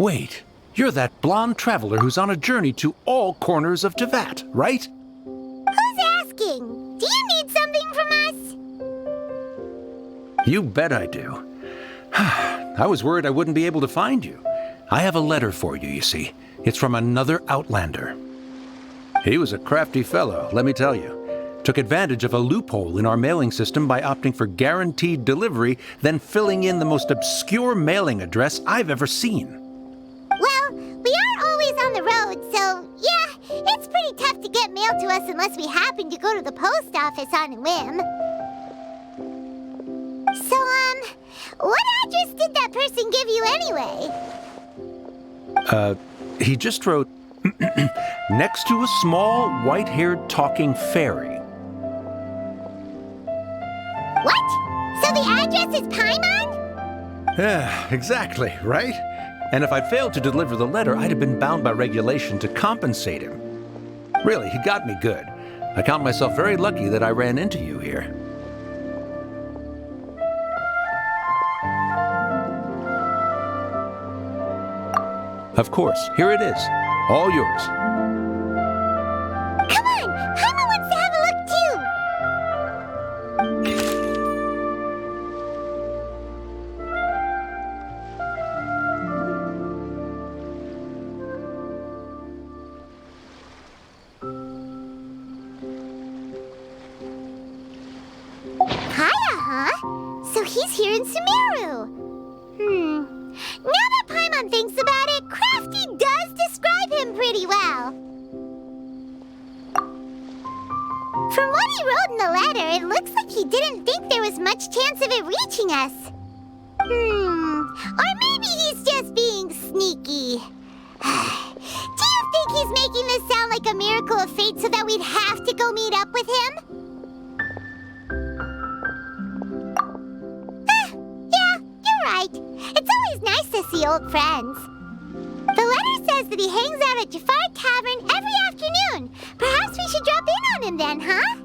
Wait, you're that blonde traveler who's on a journey to all corners of Teyvat, right? Who's asking? Do you need something from us? You bet I do. I was worried I wouldn't be able to find you. I have a letter for you, you see. It's from another Outlander. He was a crafty fellow, let me tell you. Took advantage of a loophole in our mailing system by opting for guaranteed delivery, then filling in the most obscure mailing address I've ever seen. Well, we are always on the road, so yeah, it's pretty tough to get mail to us unless we happen to go to the post office on a whim. So, what address did that person give you anyway? He just wrote, next to a small, white-haired talking fairy. What? So the address is Paimon? Yeah, exactly, right? And if I'd failed to deliver the letter, I'd have been bound by regulation to compensate him. Really, he got me good. I count myself very lucky that I ran into you here. Of course, here it is. All yours. Come on! Paimon wants to have a look too! Kaya, huh? So he's here in Sumeru. Now that Paimon thinks about it, Crafty does describe him pretty well. From what he wrote in the letter, it looks like he didn't think there was much chance of it reaching us. Or maybe he's just being sneaky. Do you think he's making this sound like a miracle of fate so that we'd have to go meet up with him? Yeah, you're right. It's always nice to see old friends. The letter says that he hangs out at Jafar Tavern every afternoon. Perhaps we should drop in on him then, huh?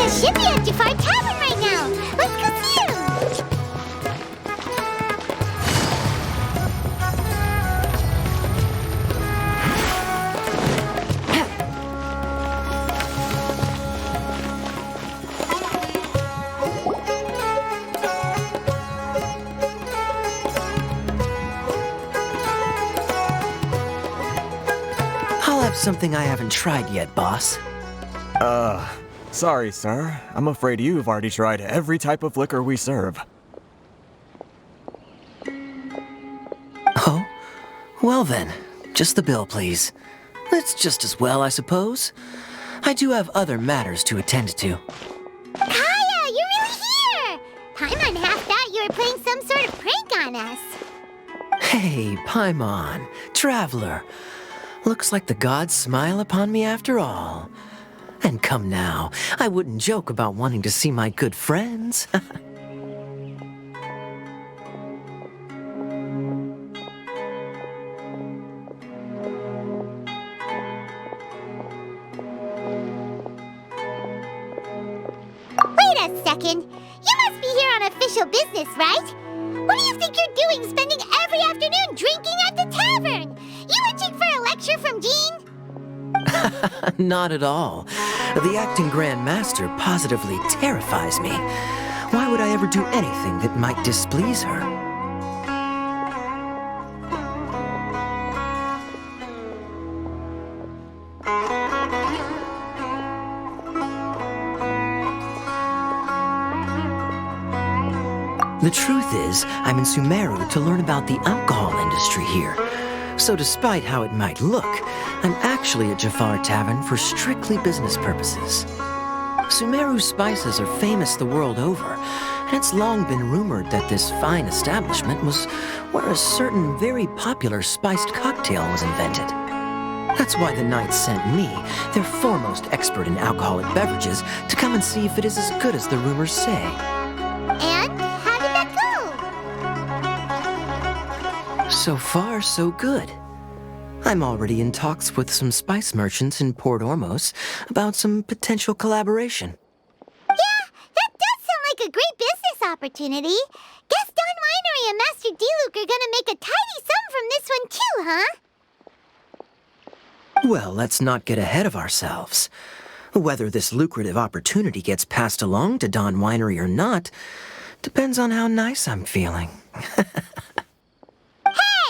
Should be at Jafar Tavern right now. Let's go see him. I'll have something I haven't tried yet, boss. Sorry, sir. I'm afraid you've already tried every type of liquor we serve. Oh? Well then, just the bill, please. That's just as well, I suppose. I do have other matters to attend to. Kaya, you're really here! Paimon half thought you were playing some sort of prank on us. Hey, Paimon, traveler. Looks like the gods smile upon me after all. And come now, I wouldn't joke about wanting to see my good friends. Wait a second. You must be here on official business, right? What do you think you're doing spending every afternoon drinking at the tavern? You itching for a lecture from Jean? Not at all. The acting Grand Master positively terrifies me. Why would I ever do anything that might displease her? The truth is, I'm in Sumeru to learn about the alcohol industry here. So despite how it might look, I'm actually at Jafar Tavern for strictly business purposes. Sumeru spices are famous the world over, and it's long been rumored that this fine establishment was where a certain very popular spiced cocktail was invented. That's why the Knights sent me, their foremost expert in alcoholic beverages, to come and see if it is as good as the rumors say. And how did that go? So far, so good. I'm already in talks with some spice merchants in Port Ormos about some potential collaboration. Yeah, that does sound like a great business opportunity. Guess Don Winery and Master D-Luke are gonna make a tidy sum from this one too, huh? Well, let's not get ahead of ourselves. Whether this lucrative opportunity gets passed along to Don Winery or not depends on how nice I'm feeling. Hey,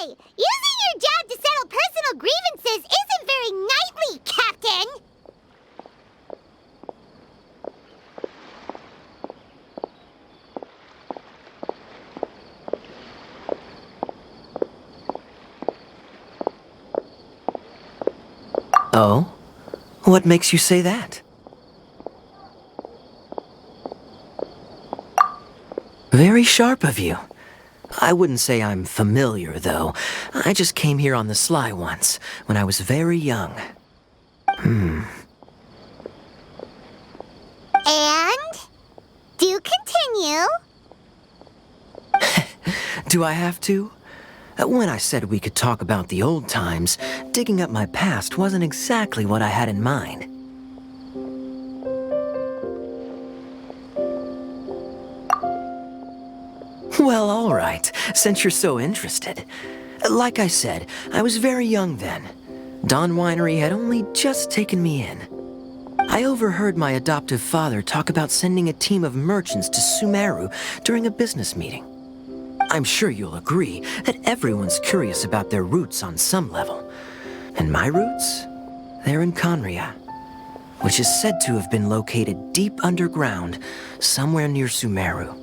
using your job to settle personal grievances isn't very knightly, Captain! Oh? What makes you say that? Very sharp of you. I wouldn't say I'm familiar, though. I just came here on the sly once, when I was very young. And? Do continue. Do I have to? When I said we could talk about the old times, digging up my past wasn't exactly what I had in mind. Well, all right, since you're so interested. Like I said, I was very young then. Don Winery had only just taken me in. I overheard my adoptive father talk about sending a team of merchants to Sumeru during a business meeting. I'm sure you'll agree that everyone's curious about their roots on some level. And my roots? They're in Conria, which is said to have been located deep underground, somewhere near Sumeru.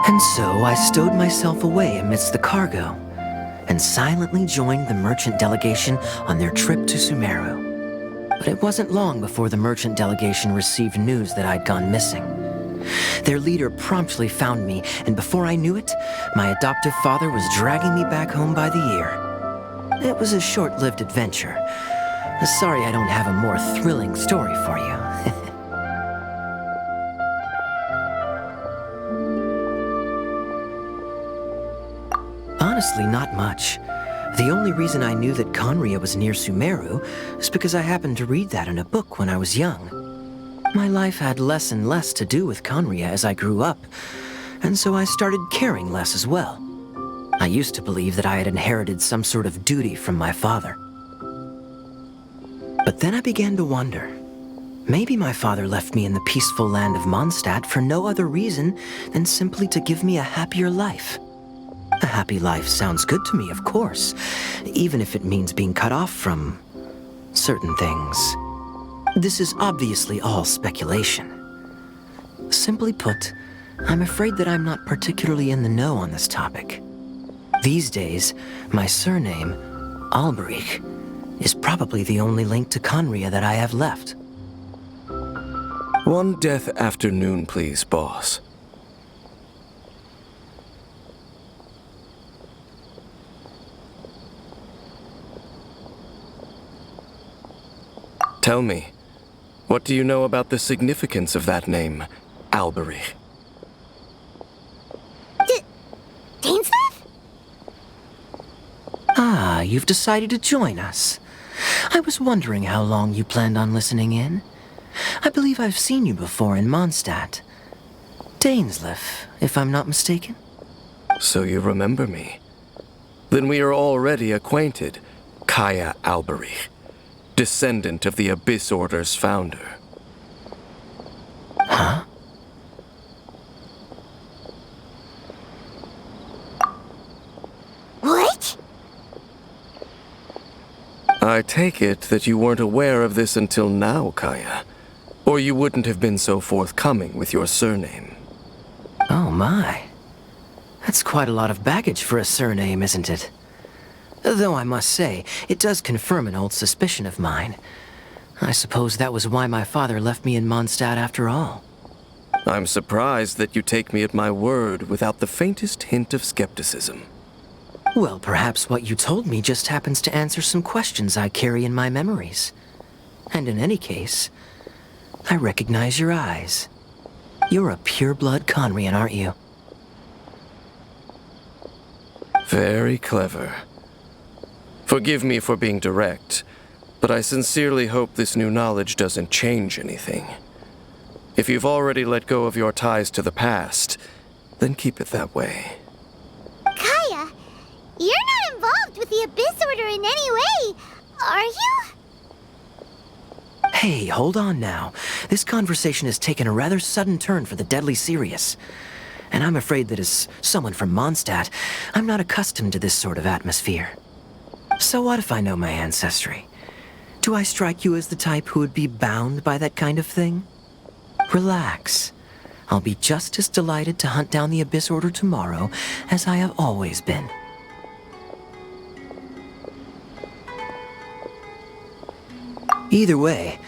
And so I stowed myself away amidst the cargo, and silently joined the merchant delegation on their trip to Sumeru. But it wasn't long before the merchant delegation received news that I'd gone missing. Their leader promptly found me, and before I knew it, my adoptive father was dragging me back home by the ear. It was a short-lived adventure. Sorry I don't have a more thrilling story for you. Honestly, not much. The only reason I knew that Conria was near Sumeru is because I happened to read that in a book when I was young. My life had less and less to do with Conria as I grew up, and so I started caring less as well. I used to believe that I had inherited some sort of duty from my father. But then I began to wonder. Maybe my father left me in the peaceful land of Mondstadt for no other reason than simply to give me a happier life. A happy life sounds good to me, of course, even if it means being cut off from certain things. This is obviously all speculation. Simply put, I'm afraid that I'm not particularly in the know on this topic. These days, my surname, Alberich, is probably the only link to Conria that I have left. One death afternoon, please, boss. Tell me, what do you know about the significance of that name, Alberich? Dainsleif? Ah, you've decided to join us. I was wondering how long you planned on listening in. I believe I've seen you before in Mondstadt. Dainsleif, if I'm not mistaken. So you remember me. Then we are already acquainted, Kaya Alberich, descendant of the Abyss Order's founder. Huh? What? I take it that you weren't aware of this until now, Kaya. Or you wouldn't have been so forthcoming with your surname. Oh my. That's quite a lot of baggage for a surname, isn't it? Though I must say, it does confirm an old suspicion of mine. I suppose that was why my father left me in Mondstadt after all. I'm surprised that you take me at my word without the faintest hint of skepticism. Well, perhaps what you told me just happens to answer some questions I carry in my memories. And in any case, I recognize your eyes. You're a pure-blood Conrian, aren't you? Very clever. Forgive me for being direct, but I sincerely hope this new knowledge doesn't change anything. If you've already let go of your ties to the past, then keep it that way. Kaya, you're not involved with the Abyss Order in any way, are you? Hey, hold on now. This conversation has taken a rather sudden turn for the deadly serious. And I'm afraid that as someone from Mondstadt, I'm not accustomed to this sort of atmosphere. So what if I know my ancestry? Do I strike you as the type who would be bound by that kind of thing? Relax. I'll be just as delighted to hunt down the Abyss Order tomorrow as I have always been. Either way,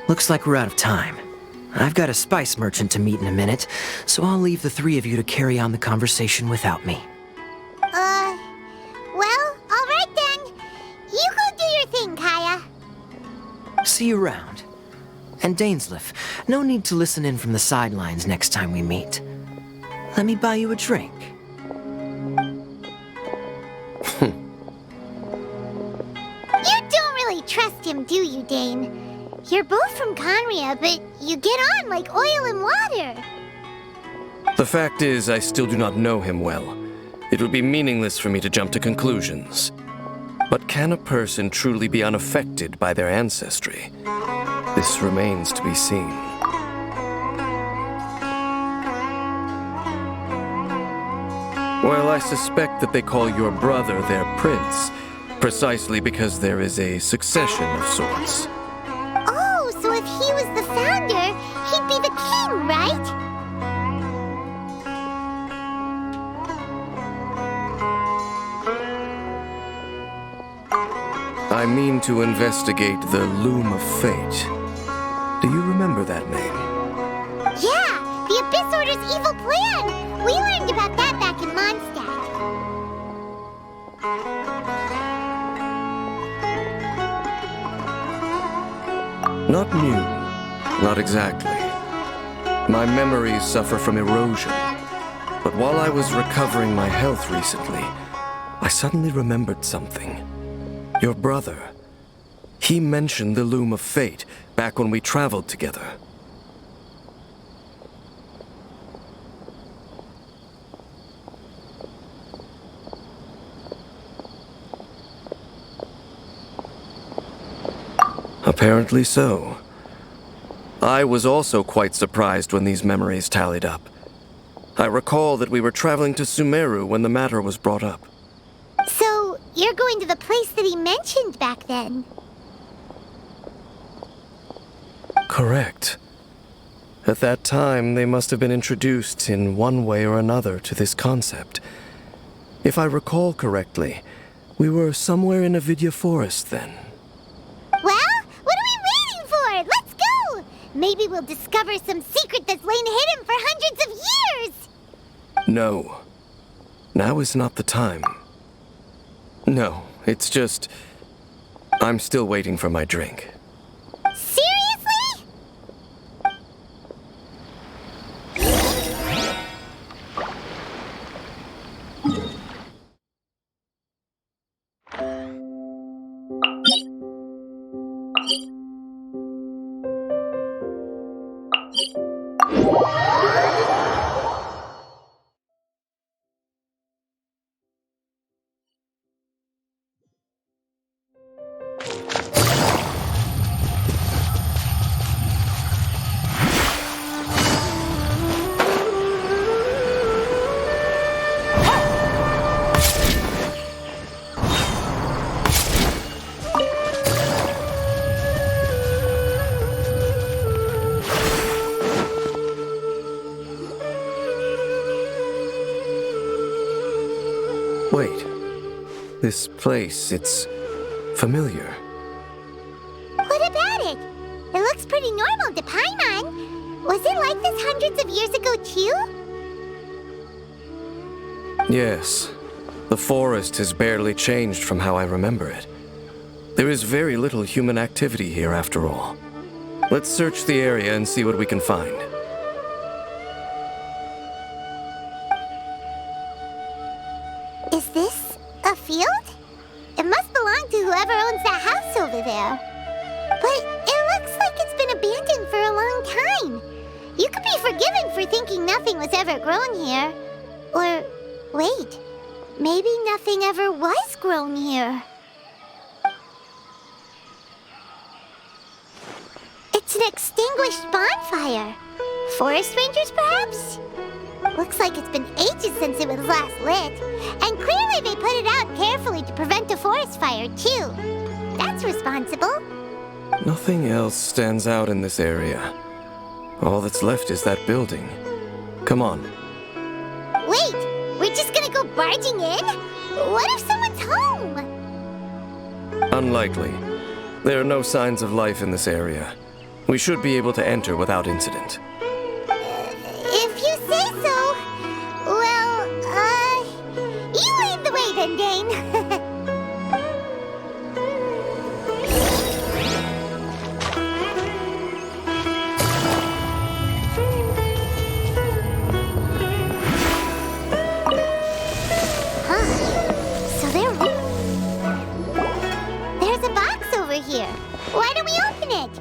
looks like we're out of time. I've got a spice merchant to meet in a minute, so I'll leave the three of you to carry on the conversation without me. Well, all right then. You go do your thing, Kaya. See you around. And Dainsleif, no need to listen in from the sidelines next time we meet. Let me buy you a drink. You don't really trust him, do you, Dane? You're both from Conria, but you get on like oil and water. The fact is, I still do not know him well. It would be meaningless for me to jump to conclusions. But can a person truly be unaffected by their ancestry? This remains to be seen. Well, I suspect that they call your brother their prince, precisely because there is a succession of sorts. Oh, so if he was the founder, he'd be the king, right? I mean to investigate the Loom of Fate. Do you remember that name? Yeah, the Abyss Order's evil plan. We learned about that back in Mondstadt. Not new. Not exactly. My memories suffer from erosion. But while I was recovering my health recently, I suddenly remembered something. Your brother. He mentioned the Loom of Fate back when we traveled together. Apparently so. I was also quite surprised when these memories tallied up. I recall that we were traveling to Sumeru when the matter was brought up. So, you're going to the place that he mentioned back then? Correct. At that time, they must have been introduced in one way or another to this concept. If I recall correctly, we were somewhere in Avidya Forest then. Well, what are we waiting for? Let's go! Maybe we'll discover some secret that's lain hidden for hundreds of years! No. Now is not the time. No, it's just... I'm still waiting for my drink. Seriously? Wait. This place, it's familiar. What about it? It looks pretty normal to Paimon. Was it like this hundreds of years ago, too? Yes. The forest has barely changed from how I remember it. There is very little human activity here after all. Let's search the area and see what we can find. Is this a field? It must belong to whoever owns that house over there. But it looks like it's been abandoned for a long time. You could be forgiven for thinking nothing was ever grown here. Or, wait, maybe nothing ever was grown here. It's an extinguished bonfire. Forest rangers, perhaps? Looks like it's been ages since it was last lit. And clearly they put it out carefully to prevent a forest fire, too. That's responsible. Nothing else stands out in this area. All that's left is that building. Come on. Wait, we're just gonna go barging in? What if someone's home? Unlikely. There are no signs of life in this area. We should be able to enter without incident. If you say so. Well, you lead the way then, Dane. There's a box over here. Why don't we open it?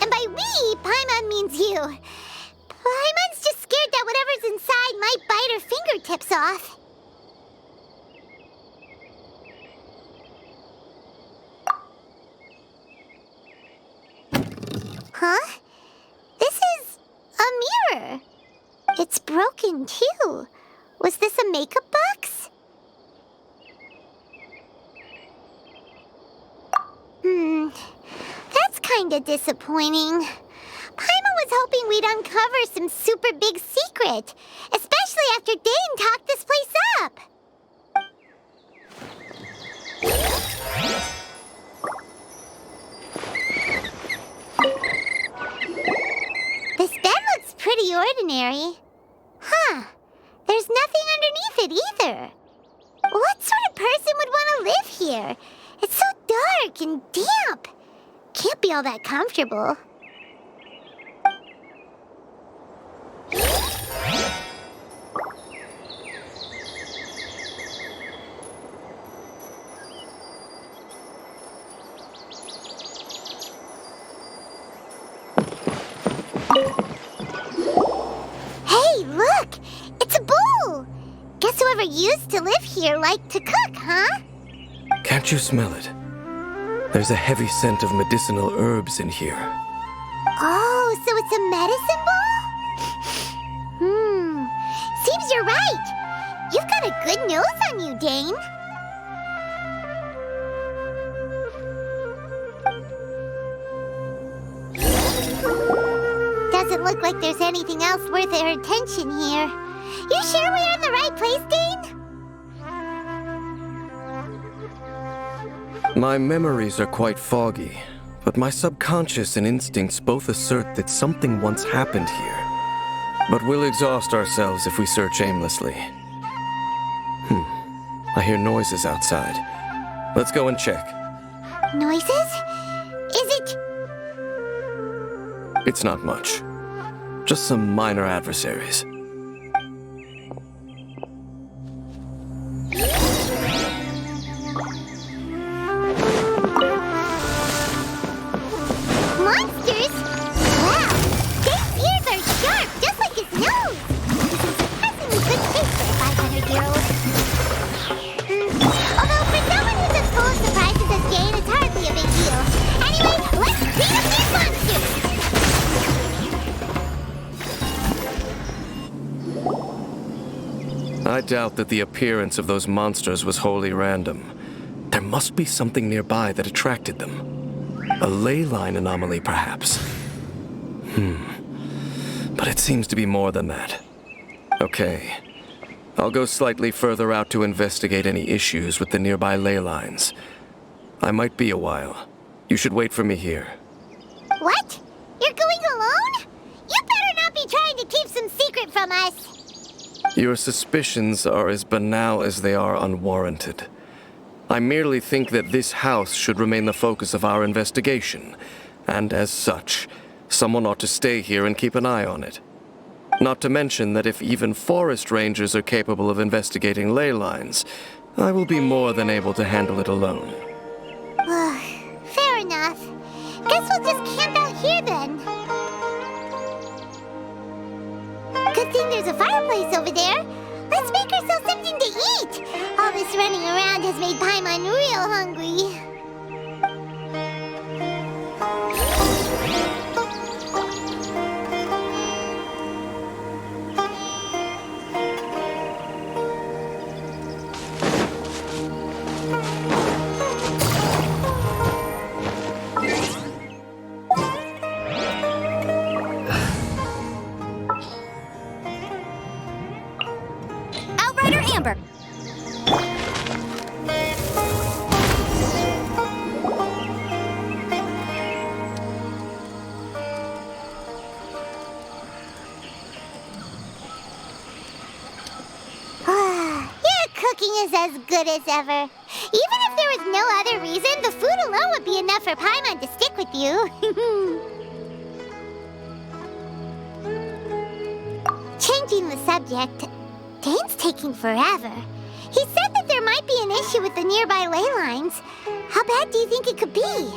And by we, Paimon means you. Paimon's just scared that whatever's inside might bite her fingertips off. Huh? This is a mirror. It's broken, too. Was this a makeup box? That's kinda disappointing. Paimon was hoping we'd uncover some super big secret, especially after Dane talked this place up. This bed looks pretty ordinary. Huh. There's nothing underneath it either. What sort of person would want to live here? It's so dark and damp. Can't be all that comfortable. Hey, look! It's a bull! Guess whoever used to live here liked to cook, huh? Can't you smell it? There's a heavy scent of medicinal herbs in here. Oh, so it's a medicine ball? Seems you're right. You've got a good nose on you, Dane. Doesn't look like there's anything else worth our attention here. You sure we're in the right place, Dane? My memories are quite foggy, but my subconscious and instincts both assert that something once happened here. But we'll exhaust ourselves if we search aimlessly. I hear noises outside. Let's go and check. Noises? Is it... It's not much. Just some minor adversaries. monsters? Wow, Dane's ears are sharp, just like his nose. This is surprisingly good taste for a 500-year-old. Although for someone who's as full of surprises as Dane, it's hardly a big deal. Anyway, let's beat up these monsters! I doubt that the appearance of those monsters was wholly random. There must be something nearby that attracted them. A ley line anomaly, perhaps. But it seems to be more than that. Okay, I'll go slightly further out to investigate any issues with the nearby ley lines. I might be a while. You should wait for me here. What? You're going alone? You better not be trying to keep some secret from us. Your suspicions are as banal as they are unwarranted. I merely think that this house should remain the focus of our investigation, and as such, someone ought to stay here and keep an eye on it. Not to mention that if even forest rangers are capable of investigating ley lines, I will be more than able to handle it alone. Fair enough. Guess we'll just camp out here then. Good thing there's a fireplace over there. Let's make ourselves something to eat. All this running around has made Paimon real hungry. Outrider Amber. Your cooking is as good as ever. Even if there was no other reason, the food alone would be enough for Paimon to stick with you. Changing the subject, Dane's taking forever. He said that there might be an issue with the nearby ley lines. How bad do you think it could be?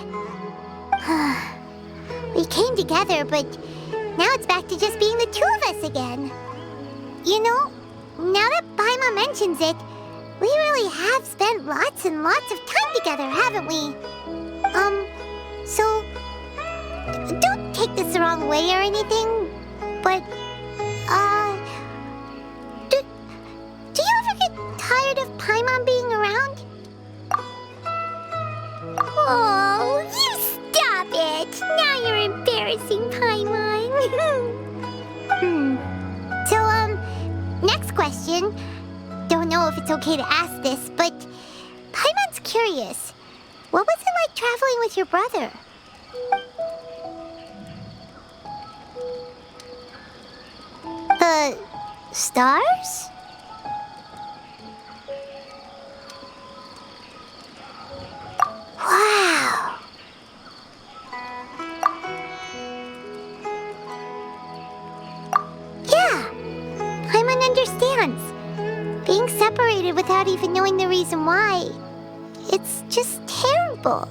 We came together, but now it's back to just being the two of us again. You know, now that Paimon mentions it, we really have spent lots and lots of time together, haven't we? So, don't take this the wrong way or anything, but, do you ever get tired of Paimon being around? Oh, you stop it! Now you're embarrassing Paimon. So, next question. Don't know if it's okay to ask this, but Paimon's curious. What was it like traveling with your brother? Stars? Wow. Yeah, Paimon understands. Being separated without even knowing the reason why, it's just terrible.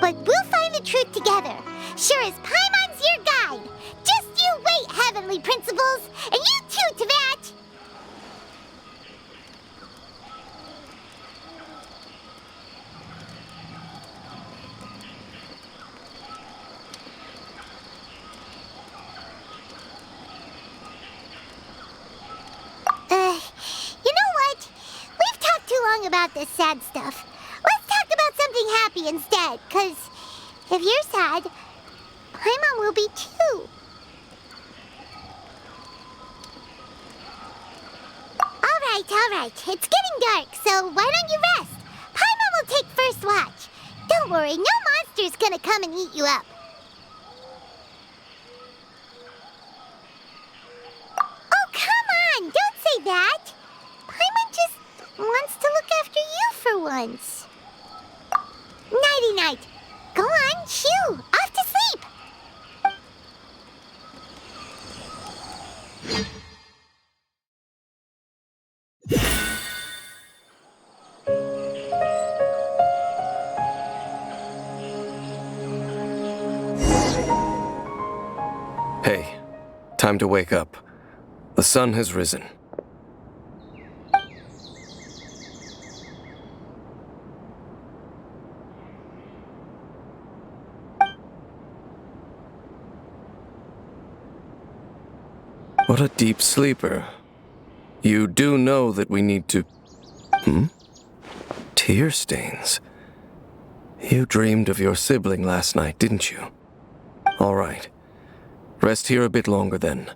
But we'll find the truth together. Sure as Paimon's your guide. Just you wait, heavenly principles, and you too, Teyvat. You know what? We've talked too long about this sad stuff. Let's talk about something happy instead, 'cause if you're sad, Paimon will be too. All right. It's getting dark, so why don't you rest? Paimon will take first watch. Don't worry, no monster's gonna come and eat you up. Oh, come on! Don't say that! Paimon just wants to look after you for once. Nighty-night. Go on, shoo! Off to sleep! Hey, time to wake up. The sun has risen. What a deep sleeper. You do know that we need to... Tear stains. You dreamed of your sibling last night, didn't you? All right. Rest here a bit longer then.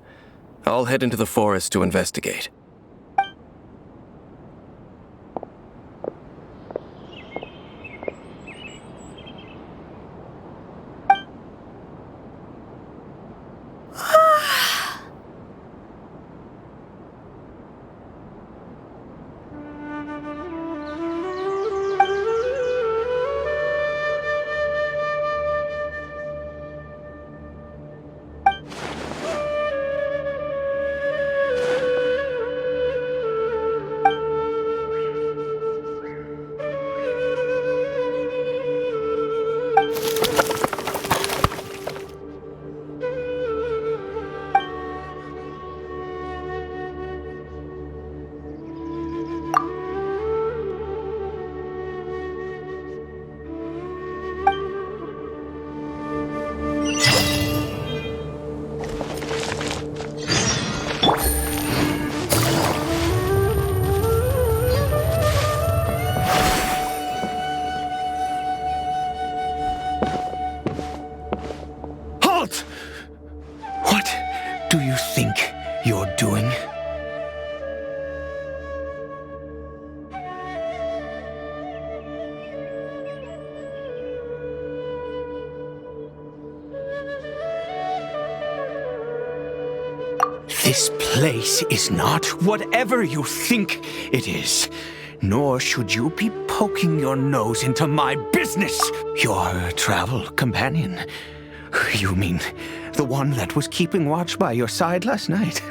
I'll head into the forest to investigate. This place is not whatever you think it is. Nor should you be poking your nose into my business. Your travel companion. You mean the one that was keeping watch by your side last night?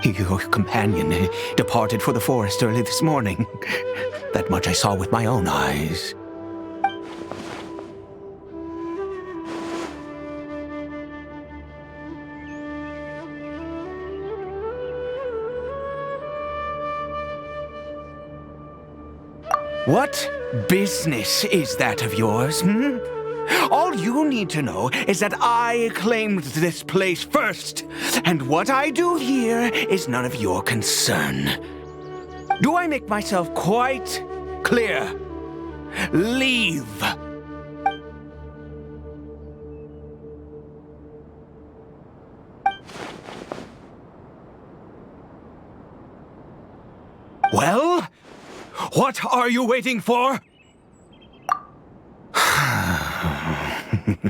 Your companion departed for the forest early this morning. That much I saw with my own eyes. What business is that of yours, hmm? All you need to know is that I claimed this place first, and what I do here is none of your concern. Do I make myself quite clear? Leave. Well, what are you waiting for?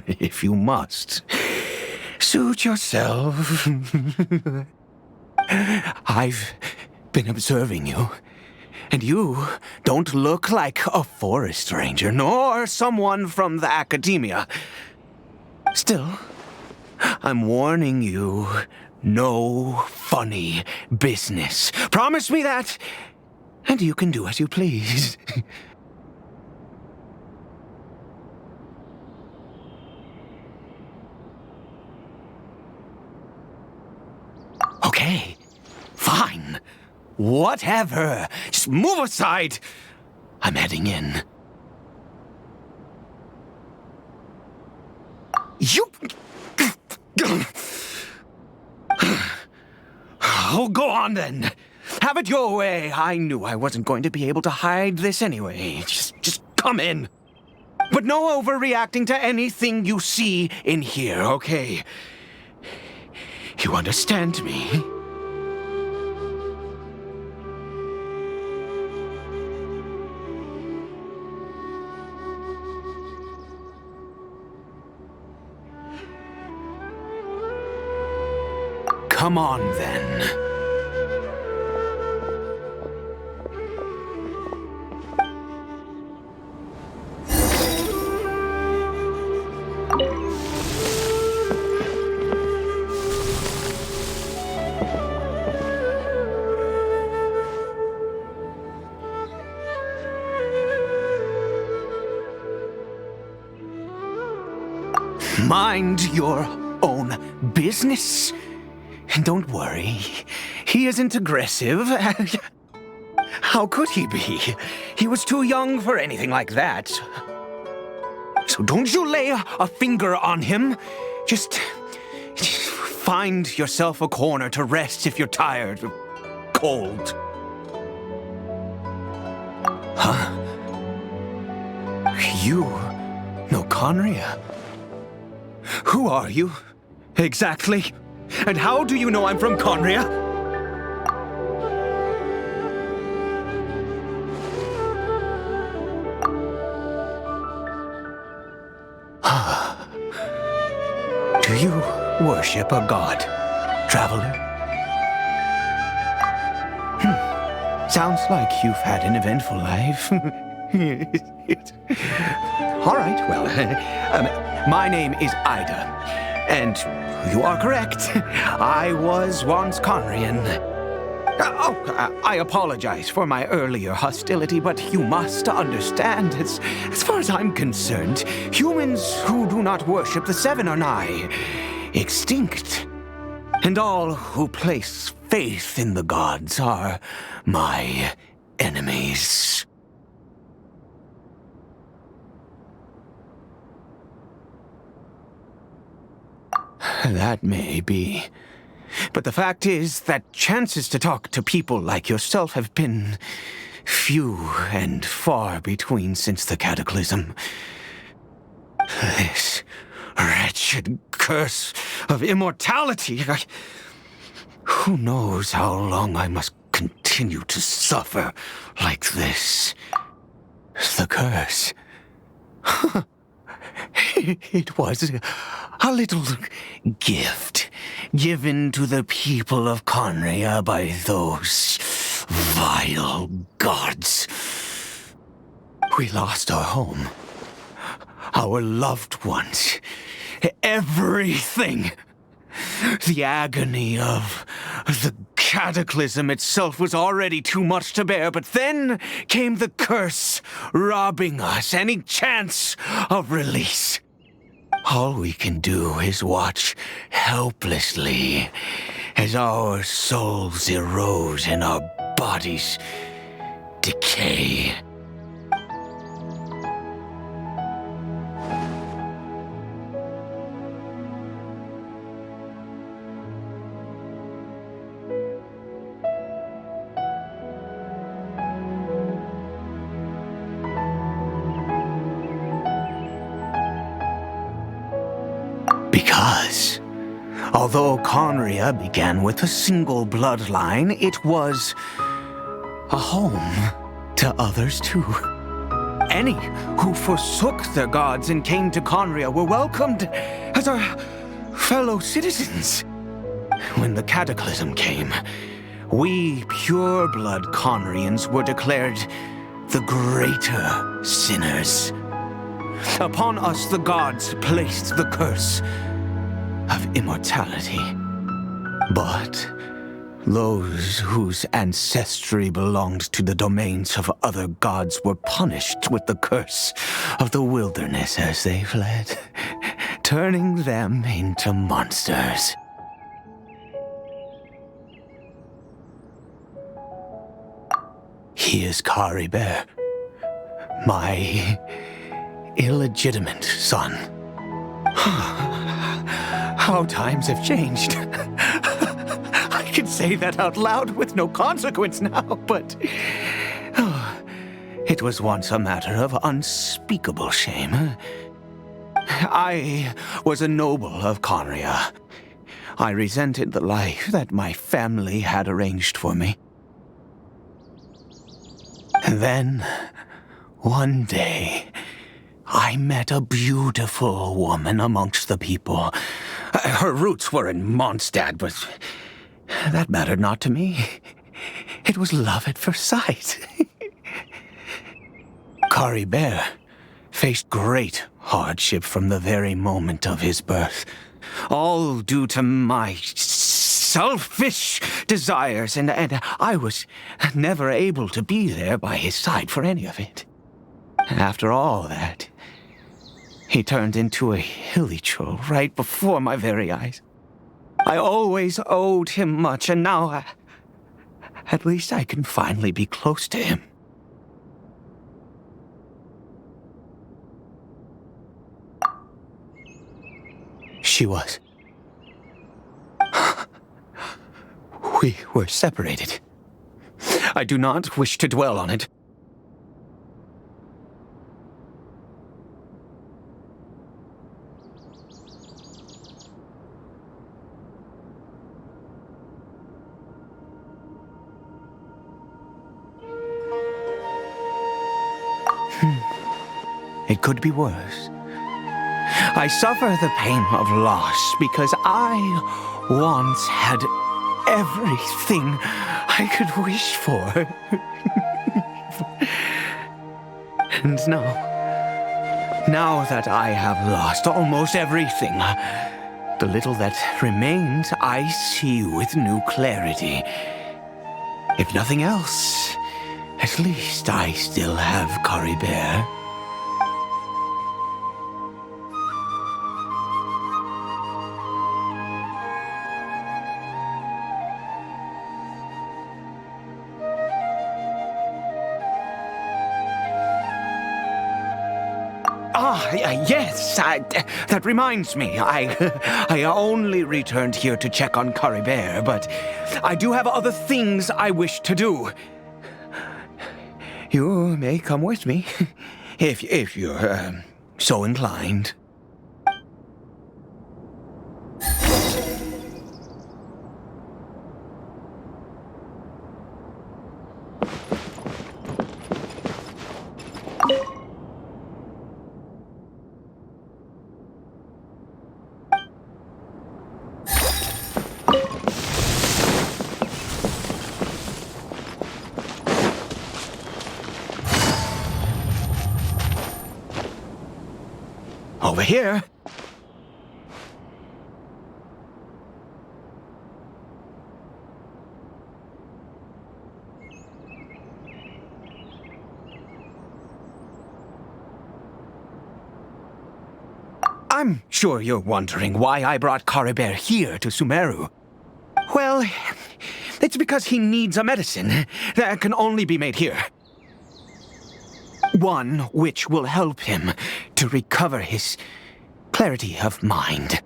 If you must, suit yourself. I've been observing you, and you don't look like a forest ranger, nor someone from the academia. Still, I'm warning you, no funny business. Promise me that, and you can do as you please. Okay, fine. Whatever. Just move aside. I'm heading in. You... Oh, go on then. Have it your way. I knew I wasn't going to be able to hide this anyway. Just come in. But no overreacting to anything you see in here, okay? You understand me? Come on, then. Mind your own business. And don't worry, he isn't aggressive. How could he be? He was too young for anything like that. So don't you lay a finger on him. Just find yourself a corner to rest if you're tired or cold. Huh? You know Conria? Who are you, exactly? And how do you know I'm from Conria? Do you worship a god, traveler? Sounds like you've had an eventful life. All right, well, my name is Ida, and you are correct. I was once Conrian. I apologize for my earlier hostility, but you must understand, as far as I'm concerned, humans who do not worship the Seven are nigh extinct. And all who place faith in the gods are my enemies. That may be. But the fact is that chances to talk to people like yourself have been few and far between since the cataclysm. This wretched curse of immortality. Who knows how long I must continue to suffer like this? The curse. It was A little gift given to the people of Conria by those vile gods. We lost our home, our loved ones, everything. The agony of the cataclysm itself was already too much to bear, but then came the curse, robbing us any chance of release. All we can do is watch helplessly as our souls erode and our bodies decay. Because, although Conria began with a single bloodline, it was a home to others too. Any who forsook their gods and came to Conria were welcomed as our fellow citizens. When the cataclysm came, we pure-blood Conrians were declared the greater sinners. Upon us the gods placed the curse of immortality. But those whose ancestry belonged to the domains of other gods were punished with the curse of the wilderness as they fled, turning them into monsters. He is Caribert, my illegitimate son. How times have changed. I can say that out loud with no consequence now, but it was once a matter of unspeakable shame. I was a noble of Conria. I resented the life that my family had arranged for me. And then, one day, I met a beautiful woman amongst the people. Her roots were in Mondstadt, but that mattered not to me. It was love at first sight. Caribert faced great hardship from the very moment of his birth, all due to my selfish desires, and I was never able to be there by his side for any of it. After all that, he turned into a hilly troll right before my very eyes. I always owed him much, and now, at least I can finally be close to him. She was. We were separated. I do not wish to dwell on it. It could be worse. I suffer the pain of loss because I once had everything I could wish for. And now that I have lost almost everything, the little that remains I see with new clarity. If nothing else, at least I still have Caribert. Yes, that reminds me. I only returned here to check on Caribert, but I do have other things I wish to do. You may come with me, if you're so inclined. here. I'm sure you're wondering why I brought Caribert here to Sumeru. Well, it's because he needs a medicine that can only be made here. One which will help him to recover his clarity of mind.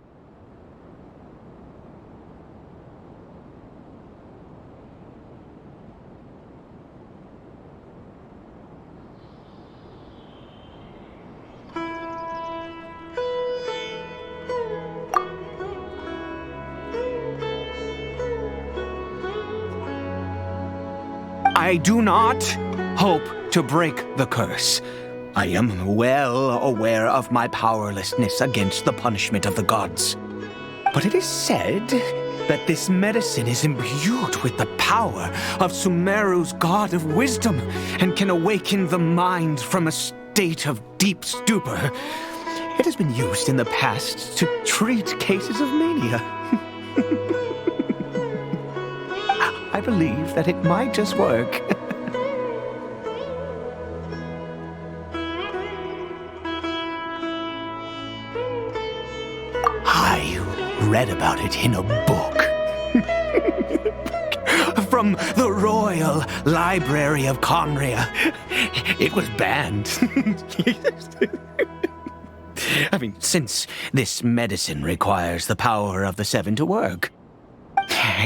I do not hope to break the curse. I am well aware of my powerlessness against the punishment of the gods. But it is said that this medicine is imbued with the power of Sumeru's god of wisdom and can awaken the mind from a state of deep stupor. It has been used in the past to treat cases of mania. I believe that it might just work. I read about it in a book. From the Royal Library of Conria. It was banned. I mean, since this medicine requires the power of the Seven to work.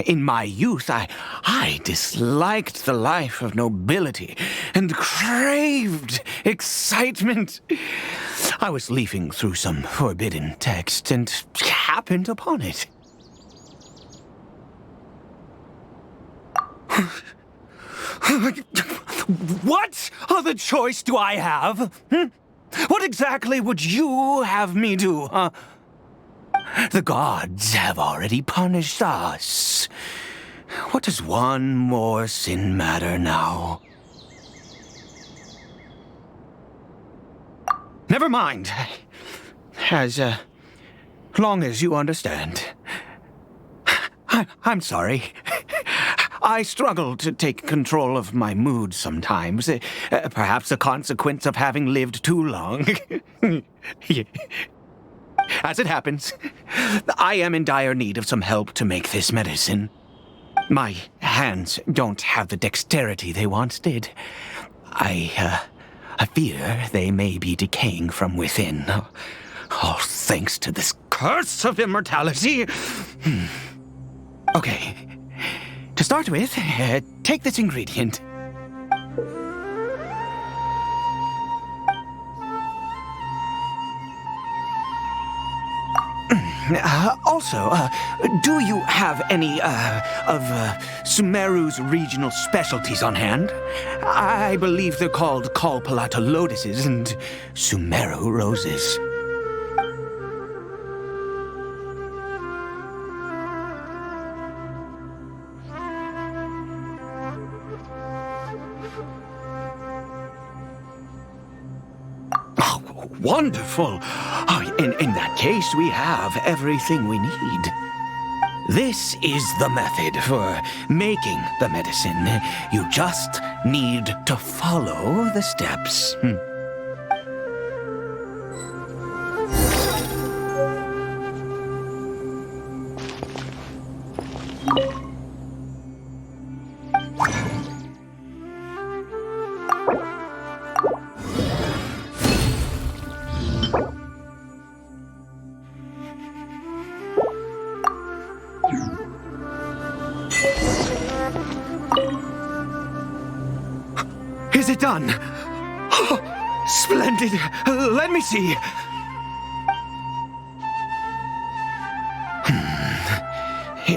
In my youth, I disliked the life of nobility and craved excitement. I was leafing through some forbidden text and happened upon it. What other choice do I have? What exactly would you have me do, huh? The gods have already punished us. What does one more sin matter now? Never mind. As long as you understand. I'm sorry. I struggle to take control of my mood sometimes. Perhaps a consequence of having lived too long. As it happens, I am in dire need of some help to make this medicine. My hands don't have the dexterity they once did. I fear they may be decaying from within. All thanks to this curse of immortality. Okay. To start with, take this ingredient. Also, do you have any, of Sumeru's regional specialties on hand? I believe they're called Kalpalata lotuses and Sumeru roses. Wonderful! In that case, we have everything we need. This is the method for making the medicine. You just need to follow the steps. Is it done? Oh, splendid. Let me see.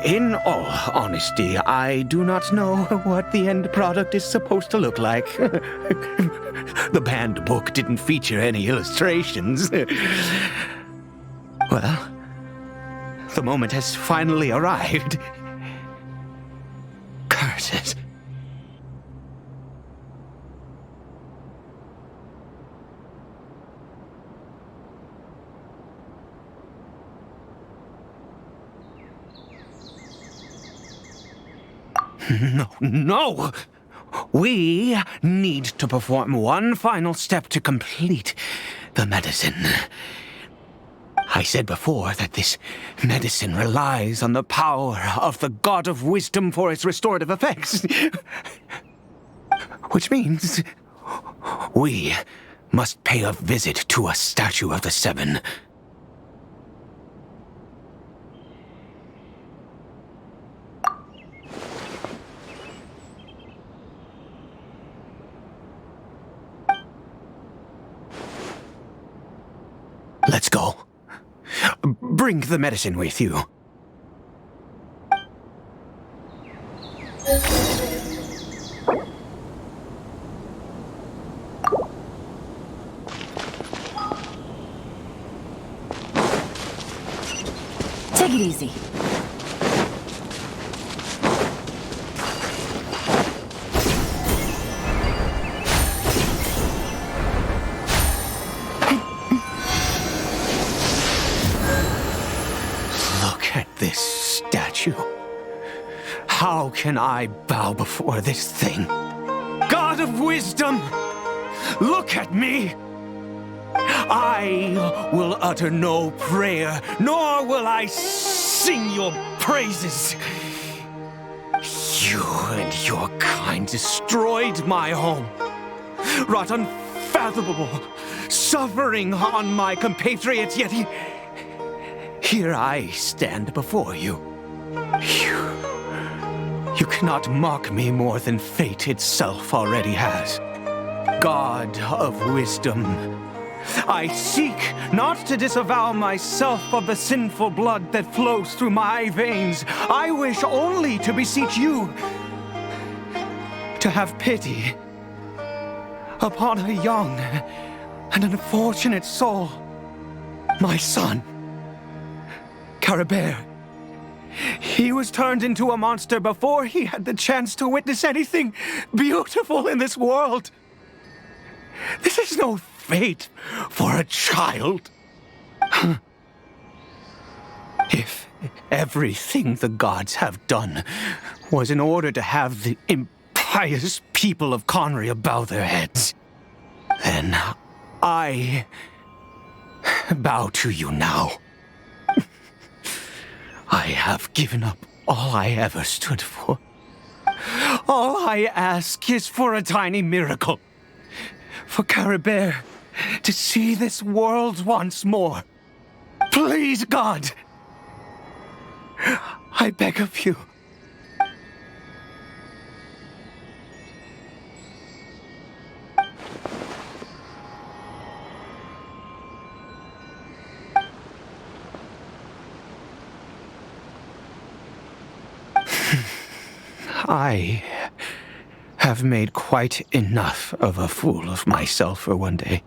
In all honesty, I do not know what the end product is supposed to look like. The banned book didn't feature any illustrations. Well, the moment has finally arrived. Curses. No! We need to perform one final step to complete the medicine. I said before that this medicine relies on the power of the God of Wisdom for its restorative effects. Which means we must pay a visit to a statue of the Seven. Let's go. Bring the medicine with you. Take it easy. Look at this statue. How can I bow before this thing? God of Wisdom, look at me! I will utter no prayer, nor will I sing your praises. You and your kind destroyed my home, wrought unfathomable suffering on my compatriots, yet here I stand before you. You cannot mock me more than fate itself already has. God of Wisdom, I seek not to disavow myself of the sinful blood that flows through my veins. I wish only to beseech you to have pity upon a young and unfortunate soul. My son, Caribert. He was turned into a monster before he had the chance to witness anything beautiful in this world. This is no fate for a child. If everything the gods have done was in order to have the impious people of Conria bow their heads, then I bow to you now. I have given up all I ever stood for. All I ask is for a tiny miracle. For Caribert to see this world once more. Please, God. I beg of you. I have made quite enough of a fool of myself for one day.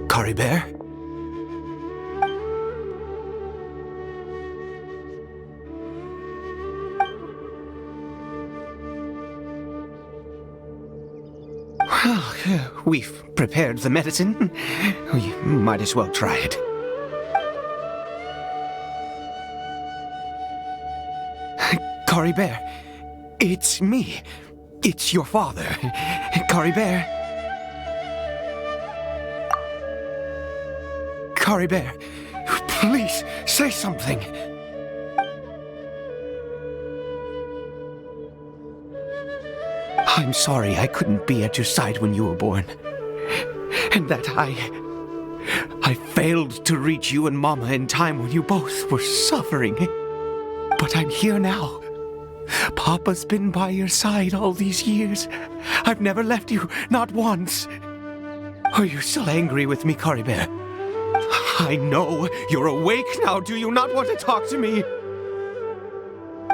Caribert? Well, we've prepared the medicine. We might as well try it. Caribert, it's me. It's your father. Caribert. Caribert, please say something. I'm sorry I couldn't be at your side when you were born. And that I failed to reach you and Mama in time when you both were suffering. But I'm here now. Papa's been by your side all these years. I've never left you, not once. Are you still angry with me, Caribert? I know you're awake now. Do you not want to talk to me?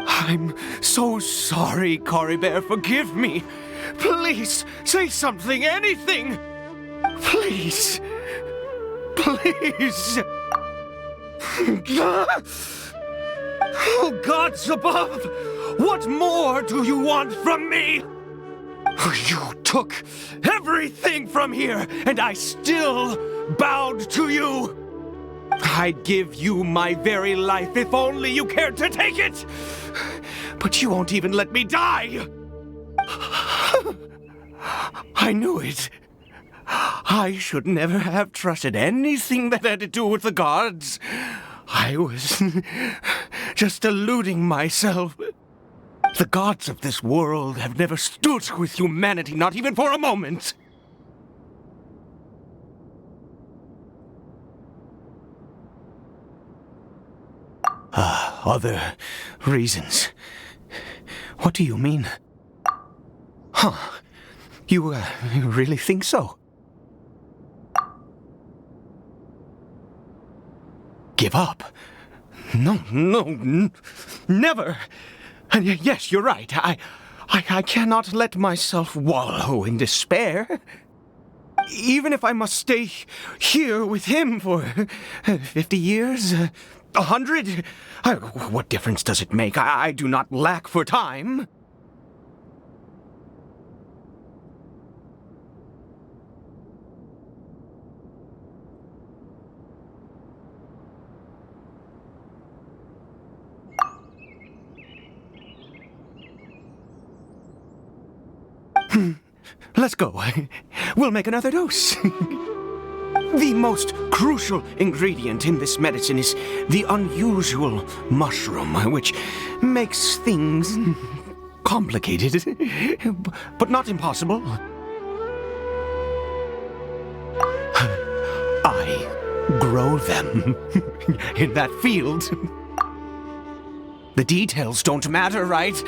I'm so sorry, Caribert. Forgive me. Please, say something, anything. Please. Please. Oh, gods above! What more do you want from me? You took everything from here, and I still bowed to you. I'd give you my very life if only you cared to take it. But you won't even let me die. I knew it. I should never have trusted anything that had to do with the gods. I was just deluding myself. The gods of this world have never stood with humanity, not even for a moment. Other reasons. What do you mean? Huh. You really think so? Give up? No, never. And yes, you're right. I cannot let myself wallow in despair. Even if I must stay here with him for 50 years, 100, what difference does it make? I do not lack for time. Let's go. We'll make another dose. The most crucial ingredient in this medicine is the unusual mushroom, which makes things complicated, but not impossible. I grow them in that field. The details don't matter, right?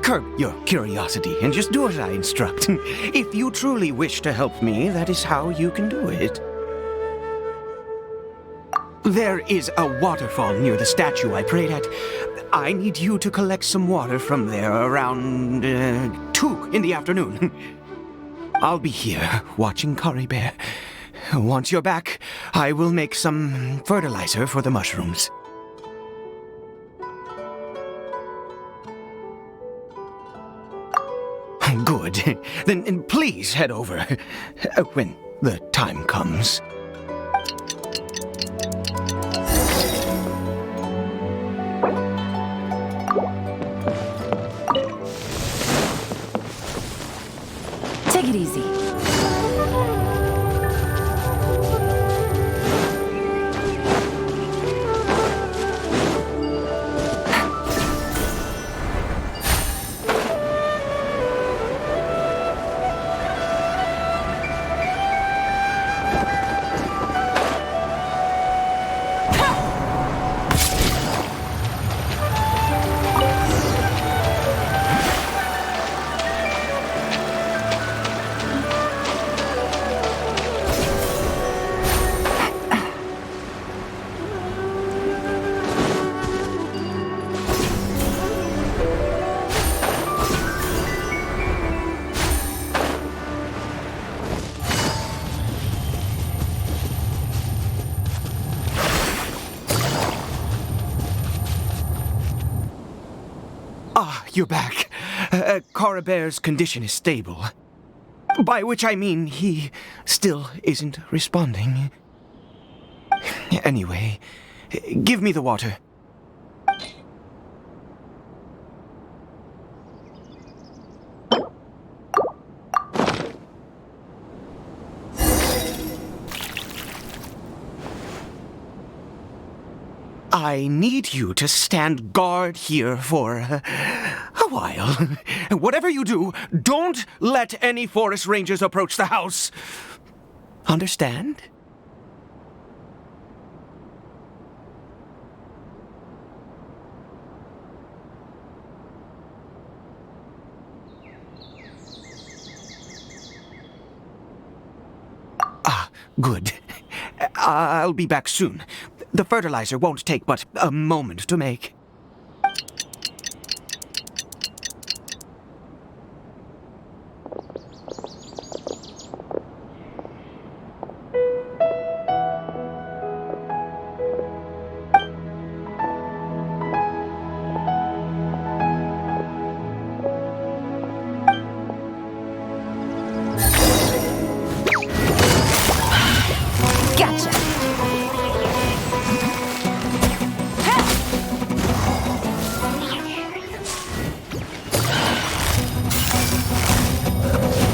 Curb your curiosity and just do as I instruct. If you truly wish to help me, that is how you can do it. There is a waterfall near the statue I prayed at. I need you to collect some water from there around 2 in the afternoon. I'll be here watching Caribert. Once you're back, I will make some fertilizer for the mushrooms. Good. Then please head over when the time comes. Take it easy. You're back. Caribert's condition is stable. By which I mean he still isn't responding. Anyway, give me the water. I need you to stand guard here for a while. Whatever you do, don't let any forest rangers approach the house. Understand? Good. I'll be back soon. The fertilizer won't take but a moment to make. Gotcha!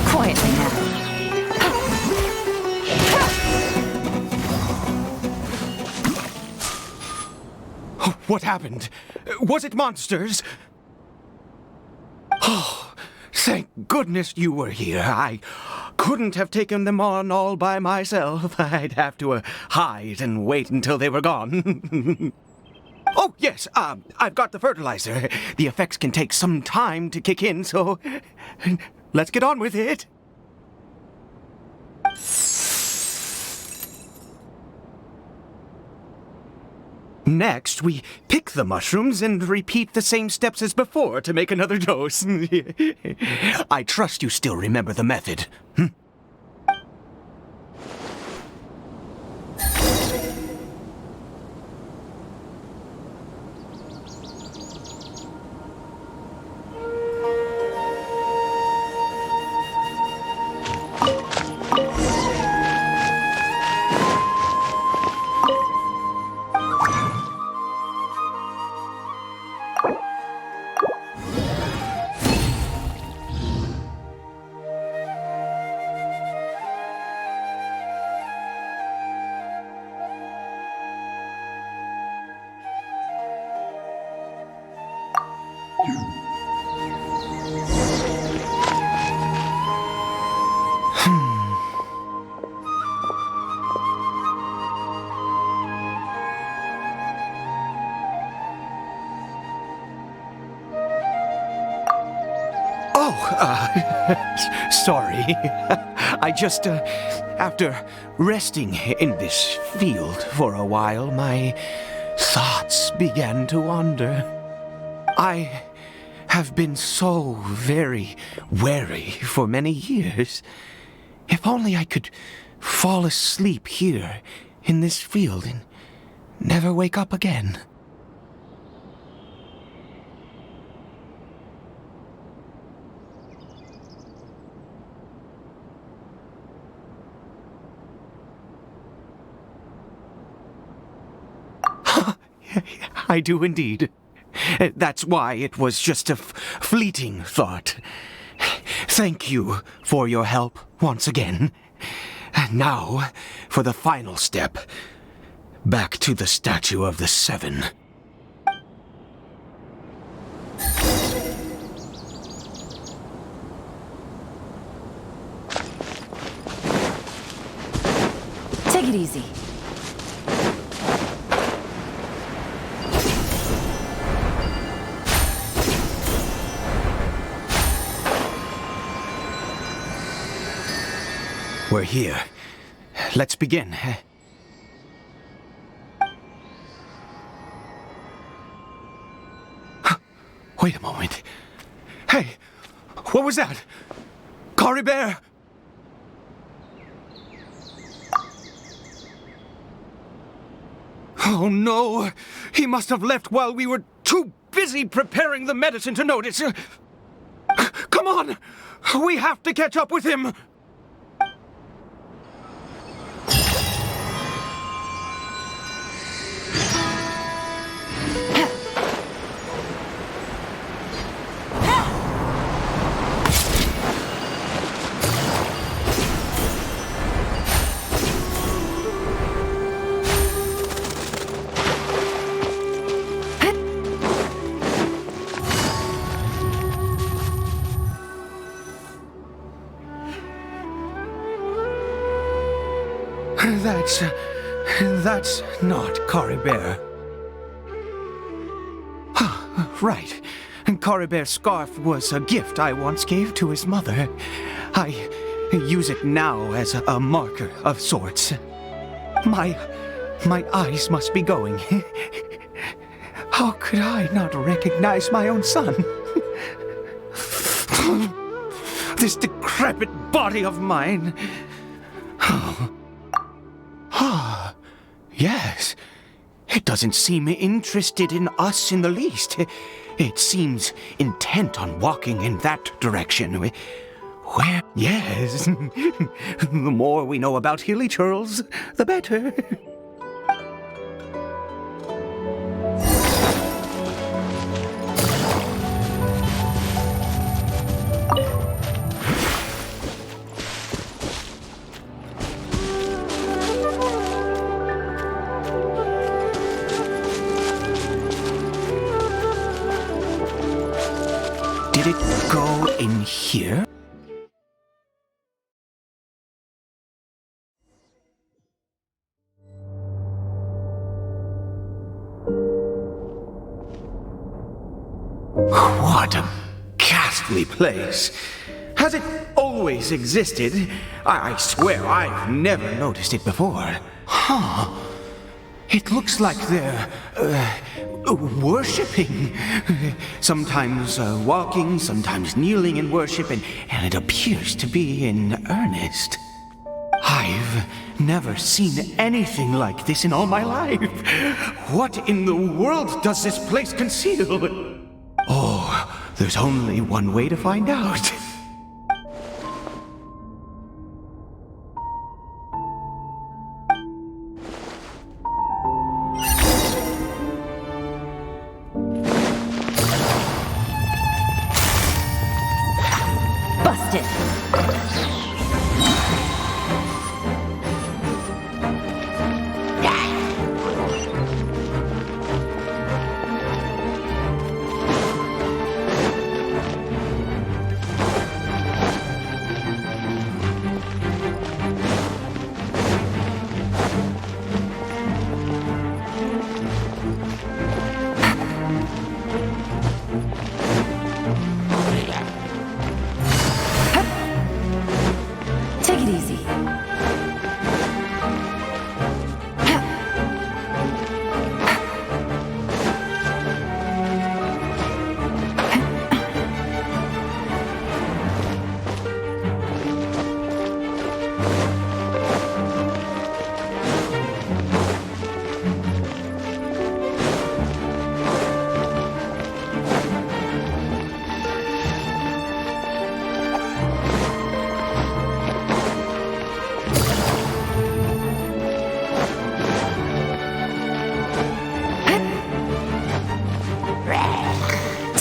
Quietly now. What happened? Was it monsters? Oh, thank goodness you were here. I couldn't have taken them on all by myself. I'd have to hide and wait until they were gone. Oh, yes, I've got the fertilizer. The effects can take some time to kick in, so let's get on with it. Next, we pick the mushrooms and repeat the same steps as before to make another dose. I trust you still remember the method. Sorry. I just, after resting in this field for a while, my thoughts began to wander. I have been so very wary for many years. If only I could fall asleep here in this field and never wake up again. I do indeed. That's why it was just a fleeting thought. Thank you for your help once again. And now, for the final step. Back to the Statue of the Seven. Take it easy. We're here. Let's begin. Wait a moment. Hey, what was that? Caribert! Oh no! He must have left while we were too busy preparing the medicine to notice. Come on! We have to catch up with him! That's not Caribert. Right. Caribert's scarf was a gift I once gave to his mother. I use it now as a marker of sorts. My eyes must be going. How could I not recognize my own son? This decrepit body of mine. Yes. It doesn't seem interested in us in the least. It seems intent on walking in that direction. Where? Yes. The more we know about Hilly Churls, the better. Did it go in here? What a ghastly place. Has it always existed? I swear I've never noticed it before. Huh. It looks like they're, worshipping. Sometimes walking, sometimes kneeling in worship, and it appears to be in earnest. I've never seen anything like this in all my life. What in the world does this place conceal? Oh, there's only one way to find out. Busted. Take it easy.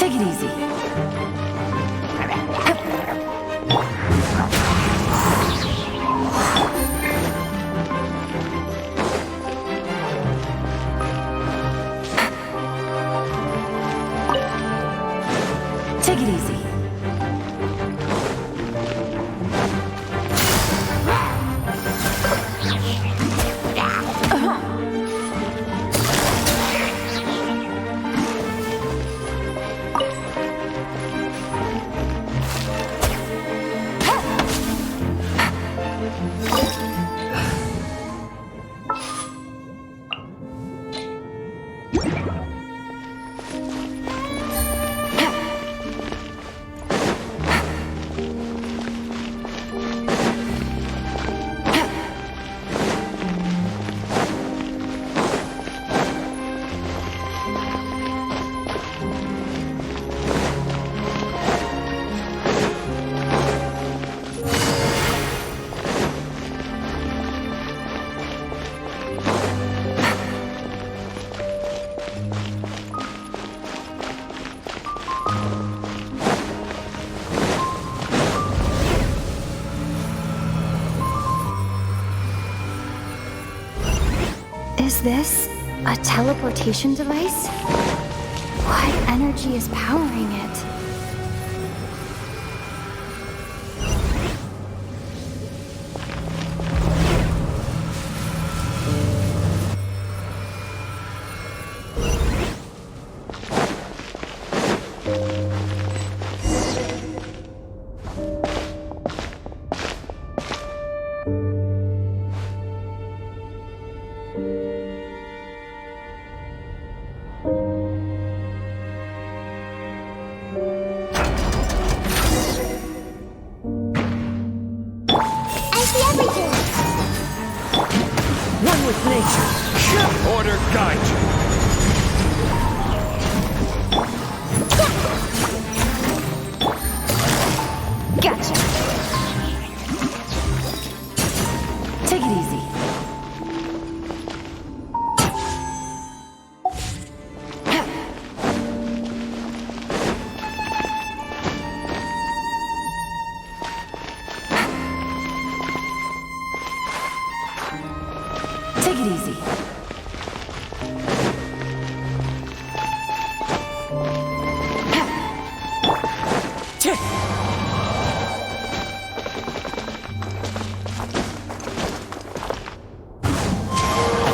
Take it easy. Take it easy. Is this a teleportation device? What energy is powering it? I see everything. One with nature. Order guide you. Gotcha. Take it easy. Take it easy.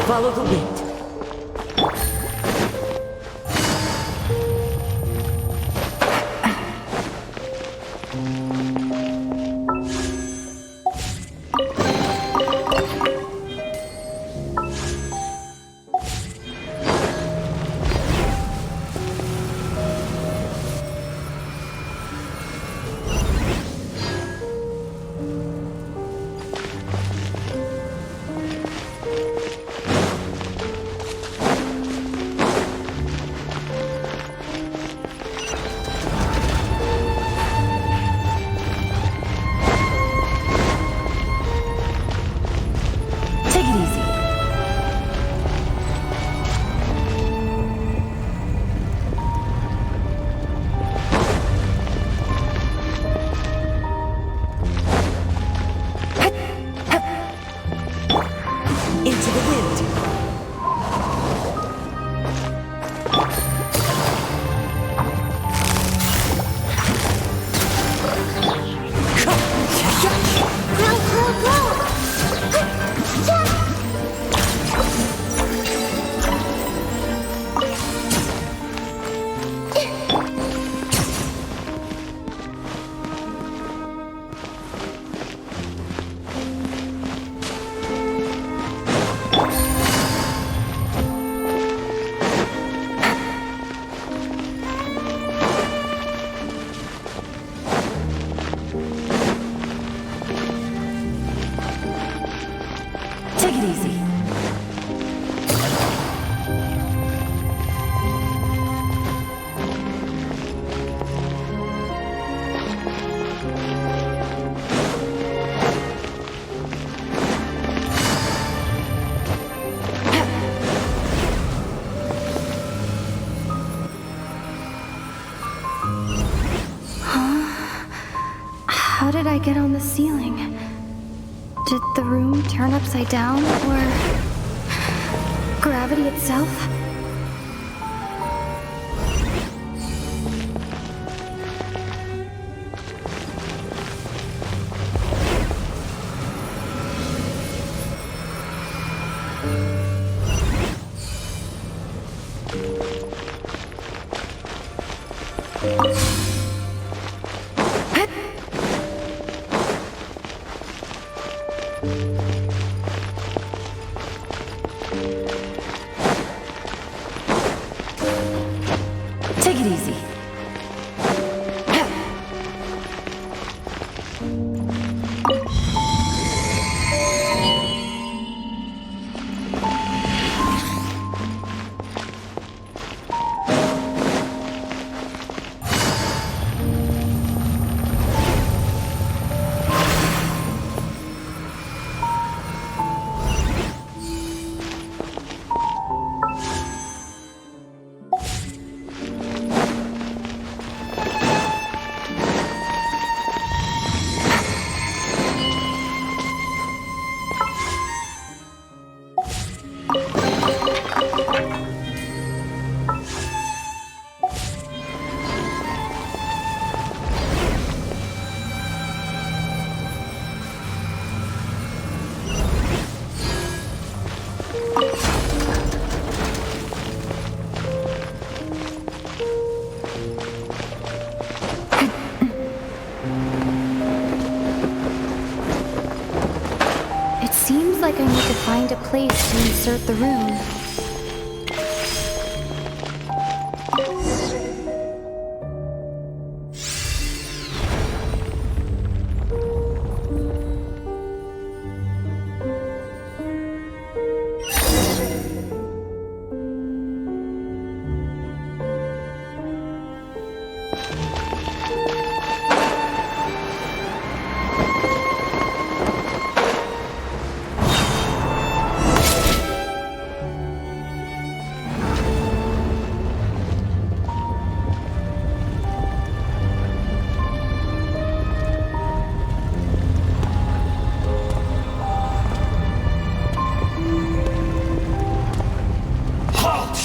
Follow the wind. Take it easy. Into the wind. Grow, grow, grow. Take it easy. How did I get on the ceiling? Did the room turn upside down, or gravity itself? Take it easy. a place to insert the rune.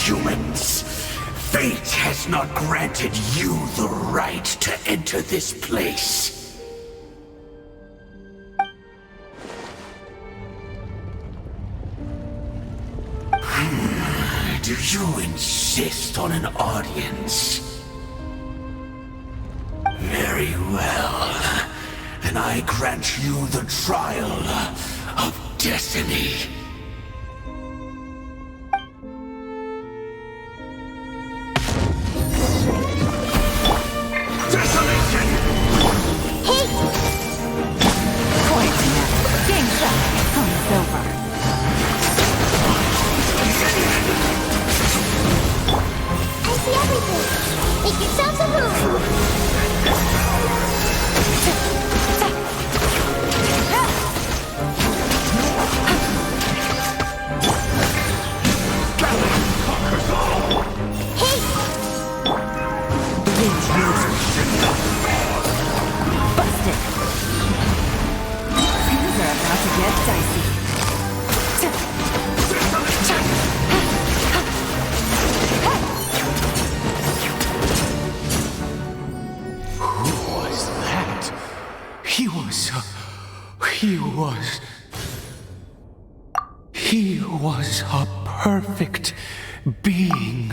Humans, fate has not granted you the right to enter this place. Do you insist on an audience? Very well. Then I grant you the trial of destiny. He was a perfect being.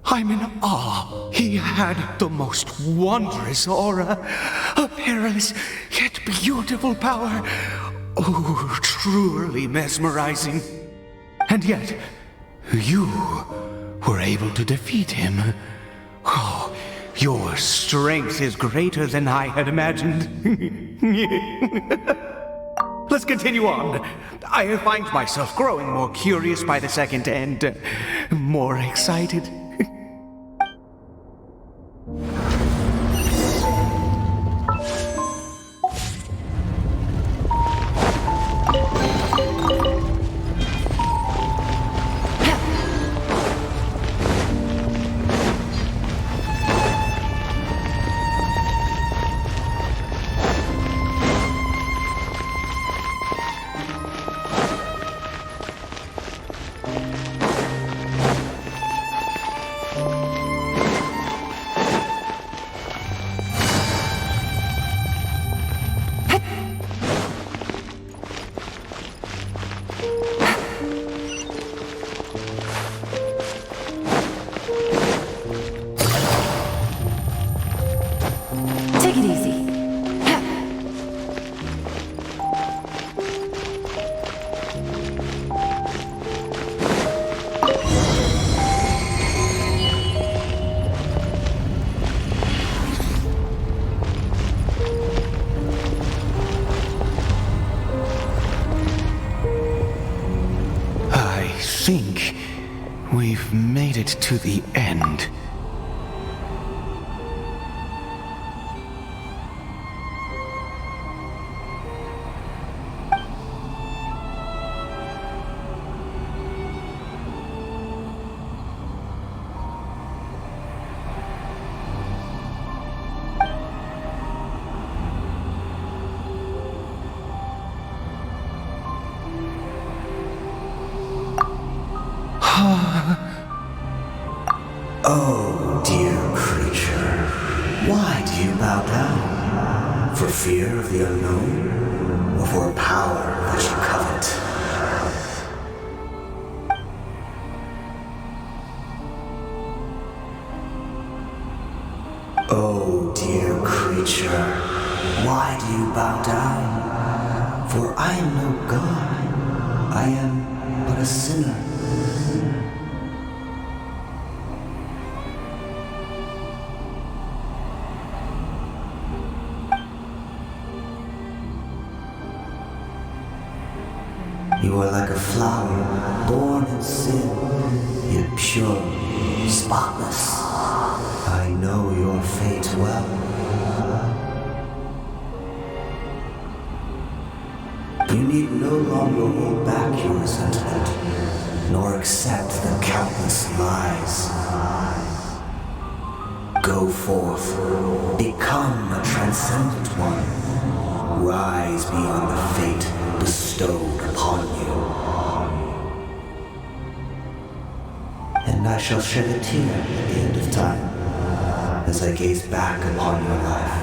I'm in awe. He had the most wondrous aura, a perilous yet beautiful power. Oh, truly mesmerizing. And yet, you were able to defeat him. Oh, your strength is greater than I had imagined. Let's continue on. I find myself growing more curious by the second and more excited. Take it easy. I think we've made it to the end. Oh, dear creature, why do you bow down? For fear of the unknown, or for power that you covet? Oh, dear creature, why do you bow down? For I am no god. I am but a sinner. You are like a flower, born in sin, yet pure, spotless. I know your fate well. You need no longer hold back your resentment, nor accept the countless lies. Go forth, become a transcendent one. Rise beyond the fate bestowed upon you. And I shall shed a tear at the end of time, as I gaze back upon your life.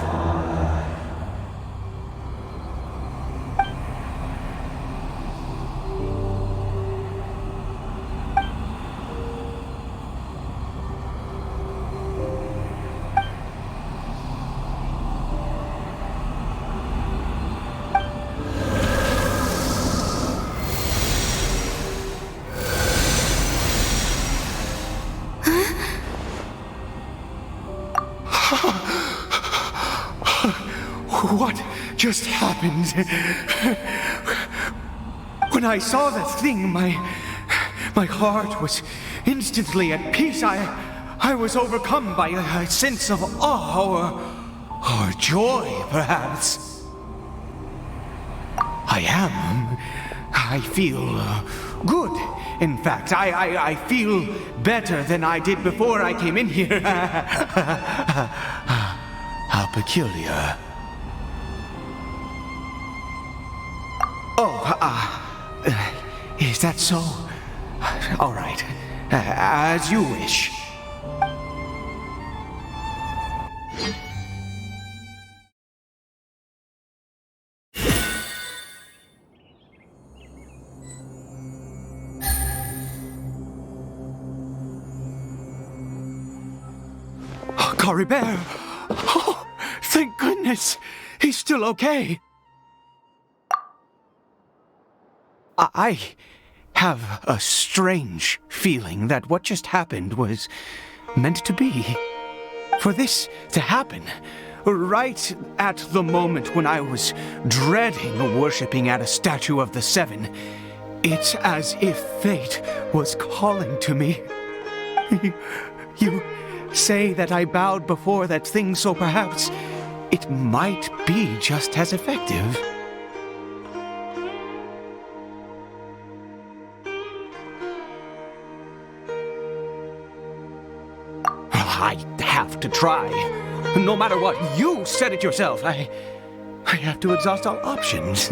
What just happened? When I saw that thing, my heart was instantly at peace. I was overcome by a sense of awe or joy, perhaps. I feel good. In fact, I feel better than I did before I came in here. How peculiar. Is that so? All right. As you wish. Caribert! Oh, thank goodness! He's still okay! I have a strange feeling that what just happened was meant to be. For this to happen, right at the moment when I was dreading worshipping at a statue of the Seven, it's as if fate was calling to me. You say that I bowed before that thing, so perhaps it might be just as effective. I have to try. No matter what, you said it yourself. I have to exhaust all options.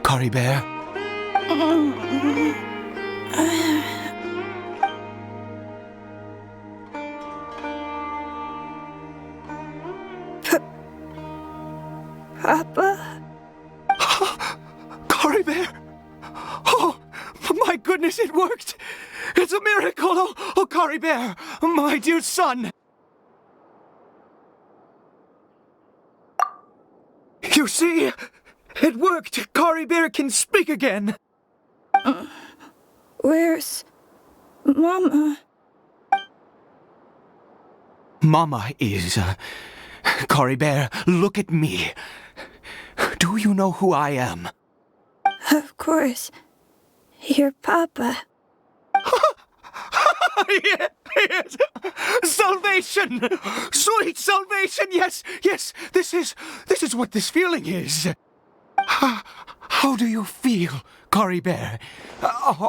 Caribert. Papa? Caribert! Oh, my goodness, it worked! It's a miracle! Oh, Caribert, my dear son! You see? It worked! Caribert can speak again! Where's Mama? Mama is... Caribert, look at me. Do you know who I am? Of course. Your Papa. Yes! Salvation! Sweet salvation! Yes! This is what this feeling is. How do you feel, Caribert?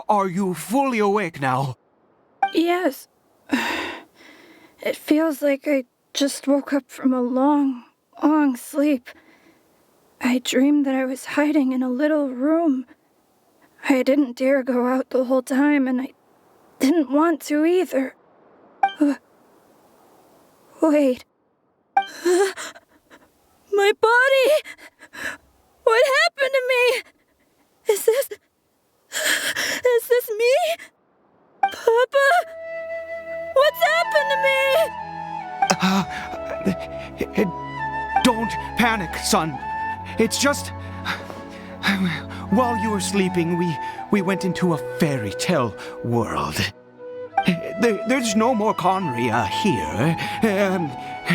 Are you fully awake now? Yes. It feels like I just woke up from a long, long sleep. I dreamed that I was hiding in a little room. I didn't dare go out the whole time, and I didn't want to either. Wait. My body! What happened to me? Is this me? Papa? What's happened to me? don't panic, son. It's just... While you were sleeping, we went into a fairy tale world. There's no more Conria here.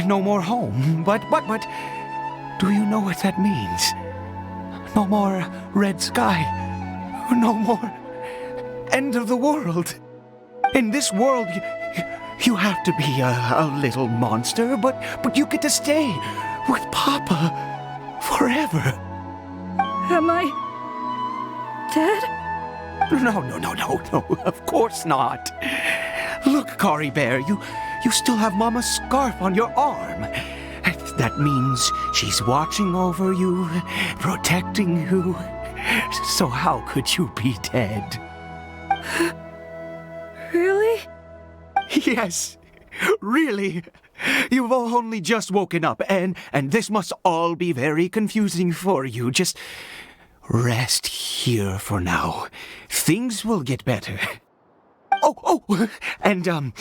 No more home. But, do you know what that means? No more red sky. No more end of the world. In this world, you have to be a little monster, but you get to stay with Papa forever. Am I dead? No, of course not. Look, Caribert, you still have Mama's scarf on your arm. That means she's watching over you, protecting you. So how could you be dead? Really? Yes, really. You've only just woken up, and this must all be very confusing for you. Just rest here for now. Things will get better. Oh, and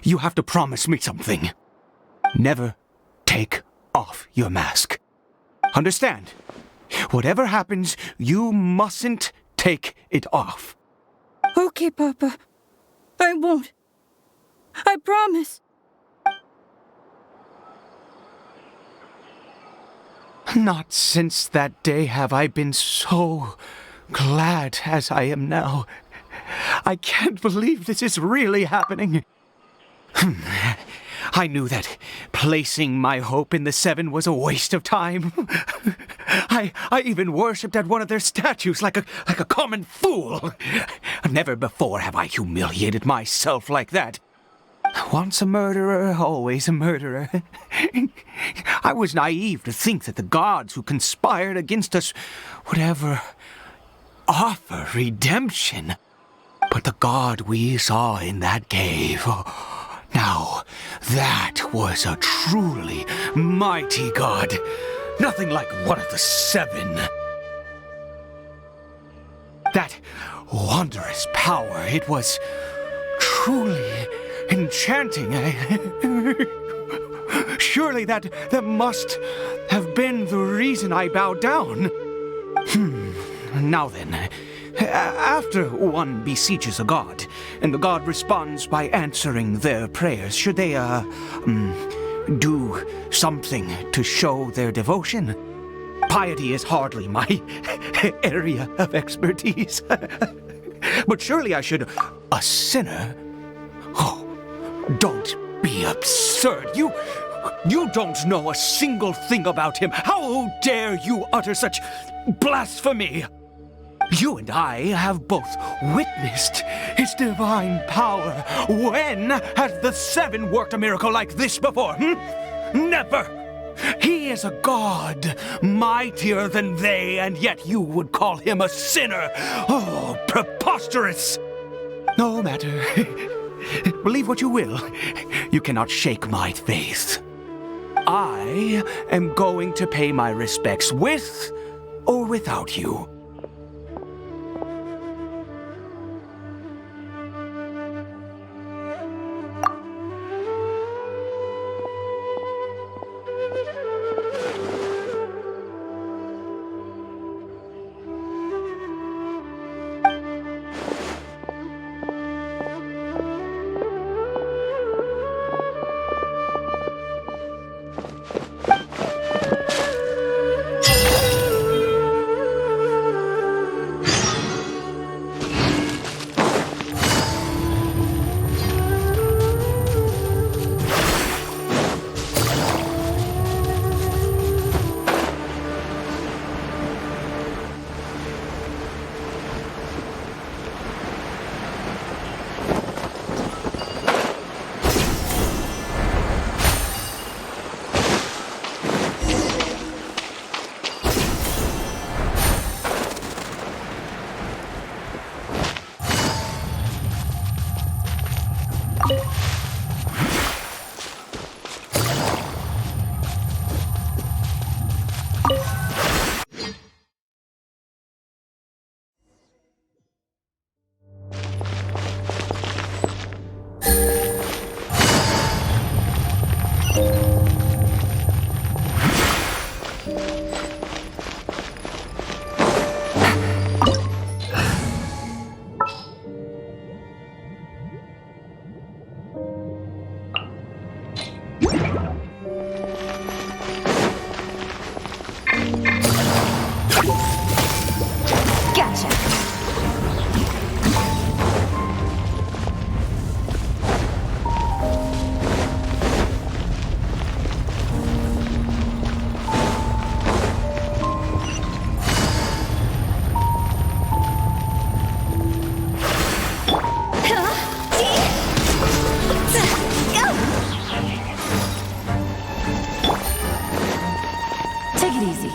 you have to promise me something. Never take off your mask. Understand? Whatever happens, you mustn't take it off. Okay, Papa. I won't. I promise. Not since that day have I been so glad as I am now. I can't believe this is really happening. I knew that placing my hope in the Seven was a waste of time. I even worshipped at one of their statues like a common fool. Never before have I humiliated myself like that. Once a murderer, always a murderer. I was naive to think that the gods who conspired against us would ever offer redemption. But the god we saw in that cave, now that was a truly mighty god. Nothing like one of the Seven. That wondrous power, it was truly enchanting. Surely that must have been the reason I bowed down. Now then, after one beseeches a god, and the god responds by answering their prayers, should they, do something to show their devotion? Piety is hardly my area of expertise. But surely I should... A sinner? Oh, don't be absurd. You don't know a single thing about him. How dare you utter such blasphemy? You and I have both witnessed his divine power. When has the Seven worked a miracle like this before? Never! He is a god, mightier than they, and yet you would call him a sinner. Oh, preposterous! No matter. Believe what you will. You cannot shake my faith. I am going to pay my respects with or without you. Take it easy.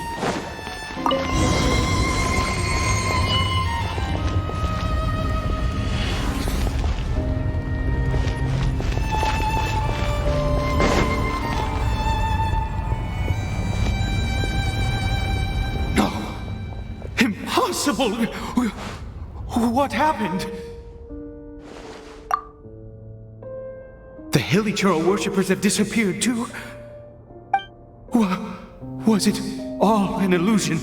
No. Impossible! What happened? The Hilly Churl worshippers have disappeared too? Was it all an illusion?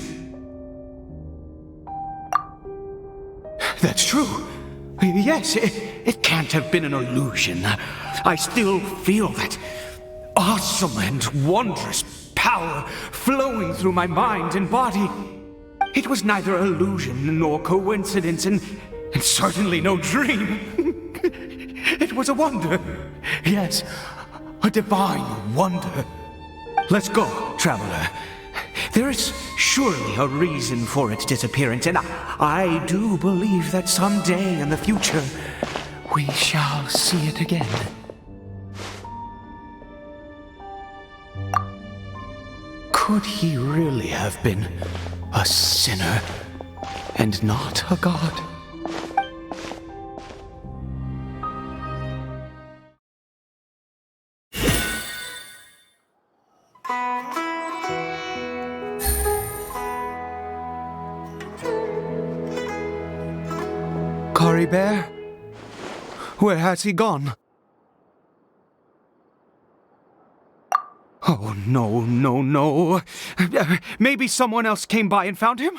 That's true. Yes, it can't have been an illusion. I still feel that awesome and wondrous power flowing through my mind and body. It was neither illusion nor coincidence, and certainly no dream. It was a wonder. Yes, a divine wonder. Let's go, traveler. There is surely a reason for its disappearance, and I do believe that someday in the future, we shall see it again. Could he really have been a sinner and not a god? Caribert? Where has he gone? Oh, no. Maybe someone else came by and found him?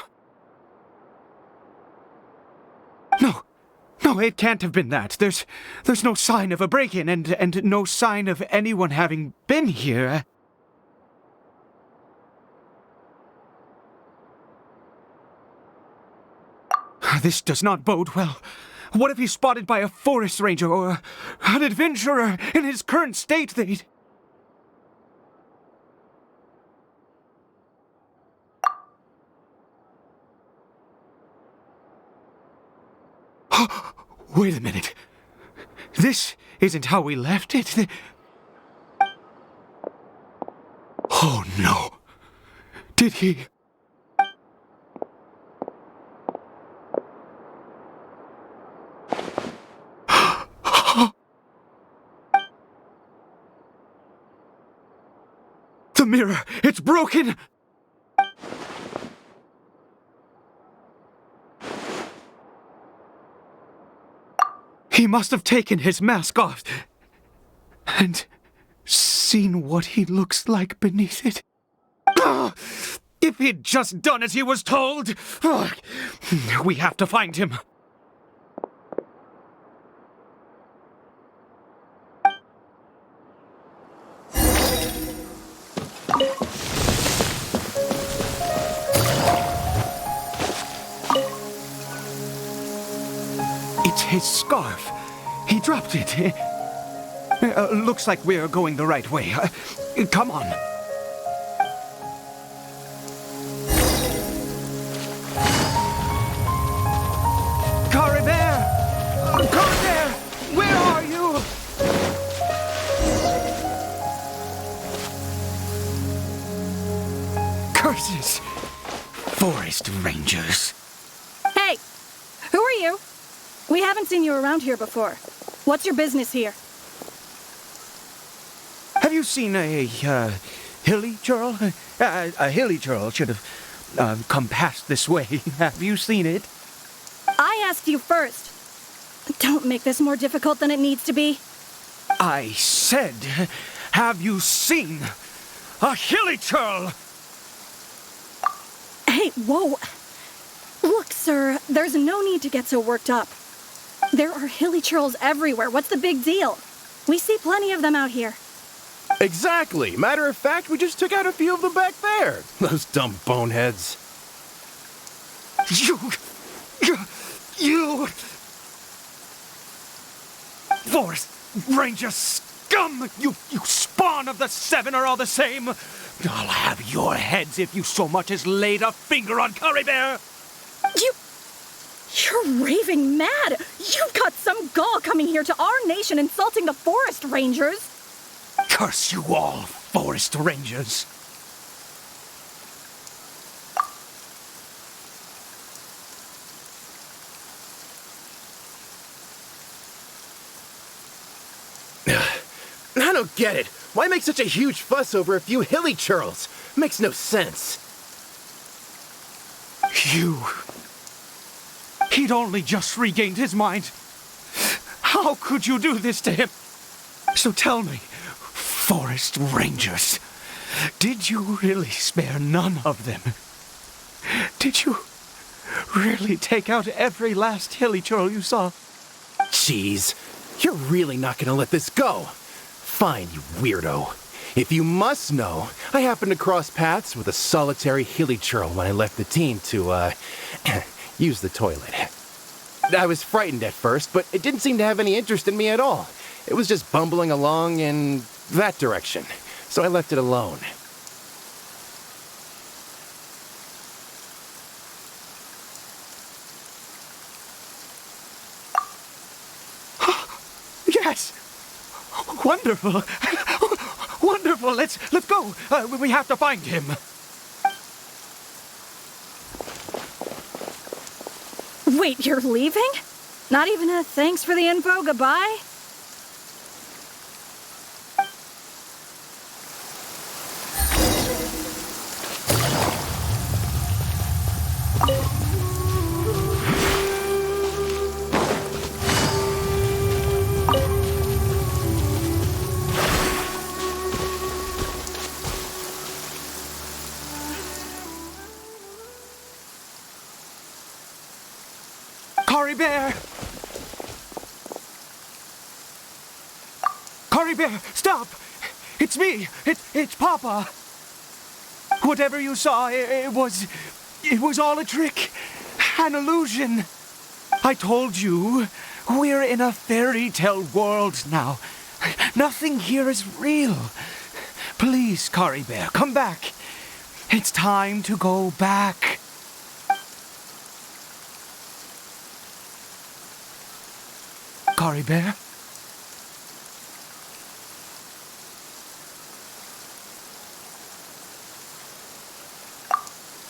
No, it can't have been that. There's no sign of a break-in and no sign of anyone having been here. This does not bode well. What if he's spotted by a forest ranger or an adventurer in his current state? They'd... Wait a minute. This isn't how we left it. Oh no. Did he... The mirror! It's broken! He must have taken his mask off and seen what he looks like beneath it. If he'd just done as he was told! We have to find him. It's his scarf. He dropped it. Looks like we're going the right way. Come on. Caribert! Caribert! Where are you? Curses! Forest rangers. Hey! Who are you? We haven't seen you around here before. What's your business here? Have you seen a hilly churl? A hilly churl should have come past this way. Have you seen it? I asked you first. Don't make this more difficult than it needs to be. I said, have you seen a hilly churl? Hey, whoa. Look, sir, there's no need to get so worked up. There are hilly churls everywhere. What's the big deal? We see plenty of them out here. Exactly. Matter of fact, we just took out a few of them back there. Those dumb boneheads. You... Forest Ranger scum! You spawn of the Seven are all the same! I'll have your heads if you so much as laid a finger on Caribert! You're raving mad! You've got some gall coming here to our nation insulting the Forest Rangers! Curse you all, Forest Rangers! don't get it. Why make such a huge fuss over a few hilly churls? Makes no sense. He'd only just regained his mind. How could you do this to him? So tell me, Forest Rangers, did you really spare none of them? Did you really take out every last hilly churl you saw? Jeez, you're really not gonna let this go. Fine, you weirdo. If you must know, I happened to cross paths with a solitary hilly churl when I left the team to, use the toilet. I was frightened at first, but it didn't seem to have any interest in me at all. It was just bumbling along in that direction, so I left it alone. Yes! Wonderful! Wonderful! Let's go! We have to find him! Wait, you're leaving? Not even a thanks for the info, goodbye? Caribert! Caribert, stop! It's me! It's Papa! Whatever you saw, it was all a trick. An illusion. I told you, we're in a fairy tale world now. Nothing here is real. Please, Caribert, come back. It's time to go back. Caribert?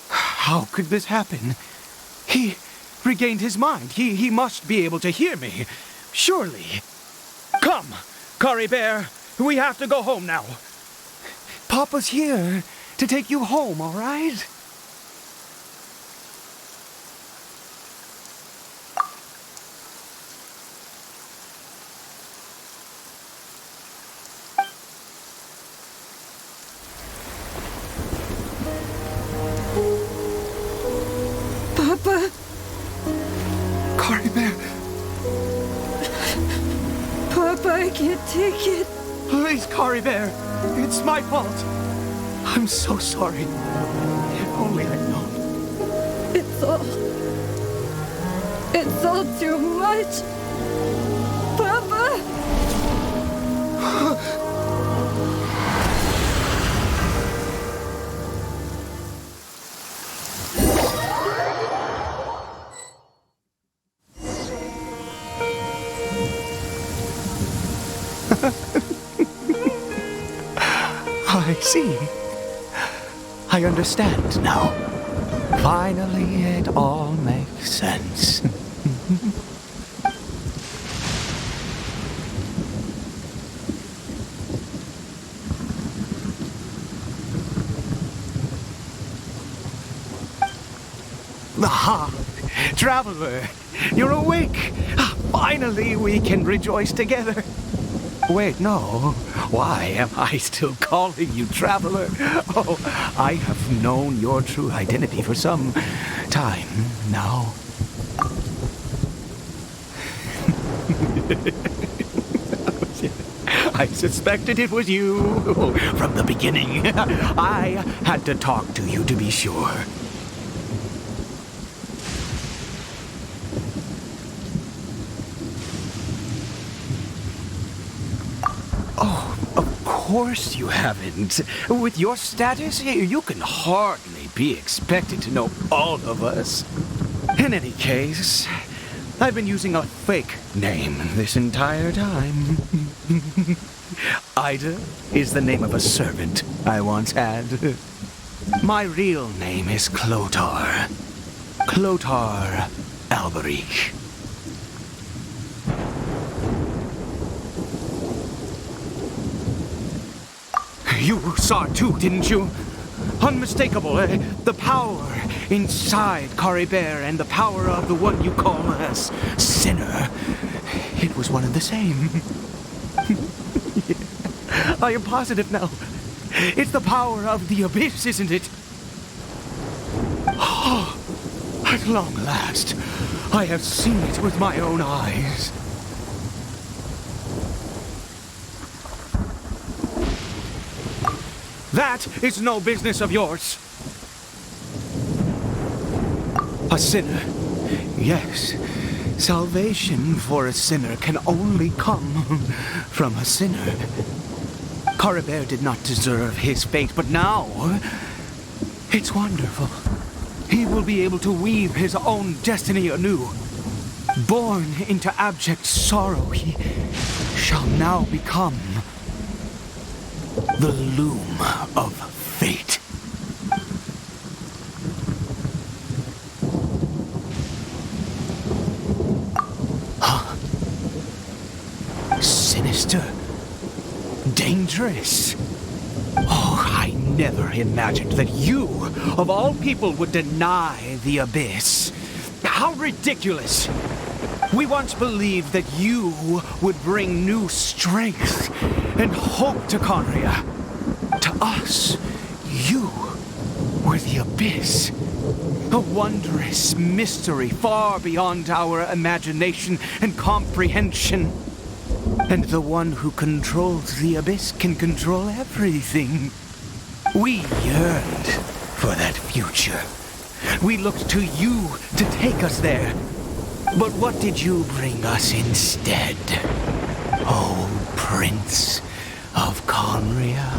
How could this happen? He regained his mind. He must be able to hear me. Surely. Come, Caribert. We have to go home now. Papa's here to take you home, all right? Papa? Caribert. Papa, I can't take it. Please, Caribert. It's my fault. I'm so sorry. If only I'd known. It's all too much. Papa! I see. I understand now. Finally, it all makes sense. Aha! Traveler, you're awake! Finally, we can rejoice together. Wait, no. Why am I still calling you Traveler? Oh, I have known your true identity for some time now. I suspected it was you from the beginning. I had to talk to you to be sure. Of course you haven't. With your status, you can hardly be expected to know all of us. In any case, I've been using a fake name this entire time. Ida is the name of a servant I once had. My real name is Clotar. Clotar Alberich. You saw it too, didn't you? Unmistakable. The power inside Caribert and the power of the one you call a sinner. It was one and the same. Yeah. I am positive now. It's the power of the abyss, isn't it? Oh, at long last, I have seen it with my own eyes. That is no business of yours. A sinner. Yes, salvation for a sinner can only come from a sinner. Caribert did not deserve his fate, but now it's wonderful. He will be able to weave his own destiny anew. Born into abject sorrow, he shall now become the loom of fate. Huh? Sinister. Dangerous. Oh, I never imagined that you, of all people, would deny the abyss. How ridiculous! We once believed that you would bring new strength and hope to Conria. To us, you were the abyss. A wondrous mystery far beyond our imagination and comprehension. And the one who controls the abyss can control everything. We yearned for that future. We looked to you to take us there. But what did you bring us instead? Oh, Prince of Conria.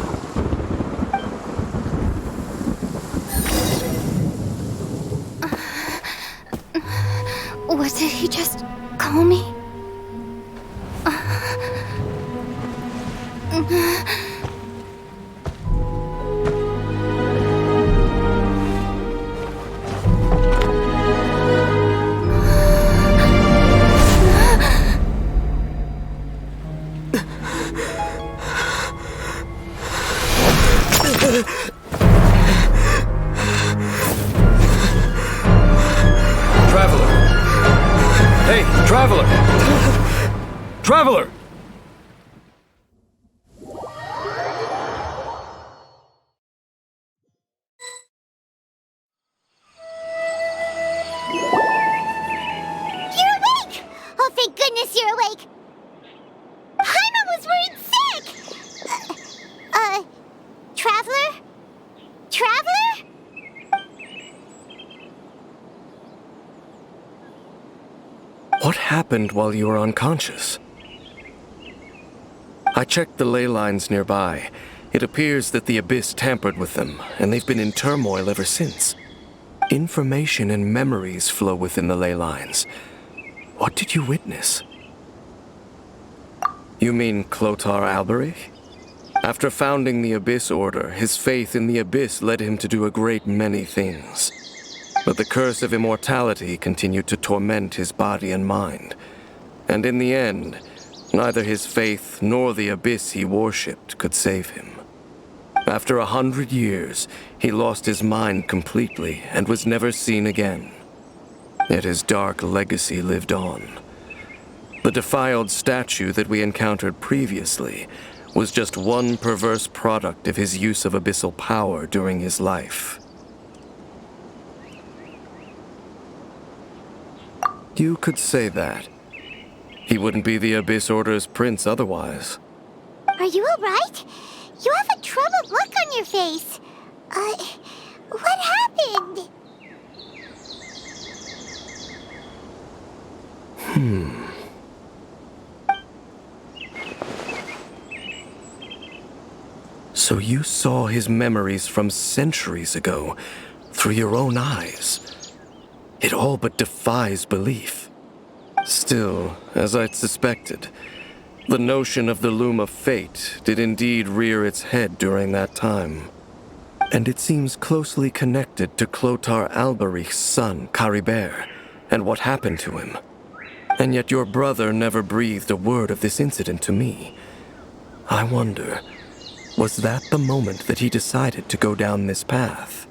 What did he just call me? Traveler! You're awake! Oh, thank goodness you're awake! Paimon was worried sick! Traveler? Traveler? What happened while you were unconscious? I checked the ley lines nearby. It appears that the Abyss tampered with them, and they've been in turmoil ever since. Information and memories flow within the ley lines. What did you witness? You mean Clotar Alberich? After founding the Abyss Order, his faith in the Abyss led him to do a great many things. But the curse of immortality continued to torment his body and mind. And in the end, neither his faith nor the Abyss he worshipped could save him. After 100 years, he lost his mind completely and was never seen again. Yet his dark legacy lived on. The defiled statue that we encountered previously was just one perverse product of his use of abyssal power during his life. You could say that. He wouldn't be the Abyss Order's prince otherwise. Are you alright? You have a troubled look on your face. What happened? So you saw his memories from centuries ago through your own eyes. It all but defies belief. Still, as I'd suspected, the notion of the loom of fate did indeed rear its head during that time. And it seems closely connected to Clotar Alberich's son, Caribert, and what happened to him. And yet your brother never breathed a word of this incident to me. I wonder, Was that the moment that he decided to go down this path?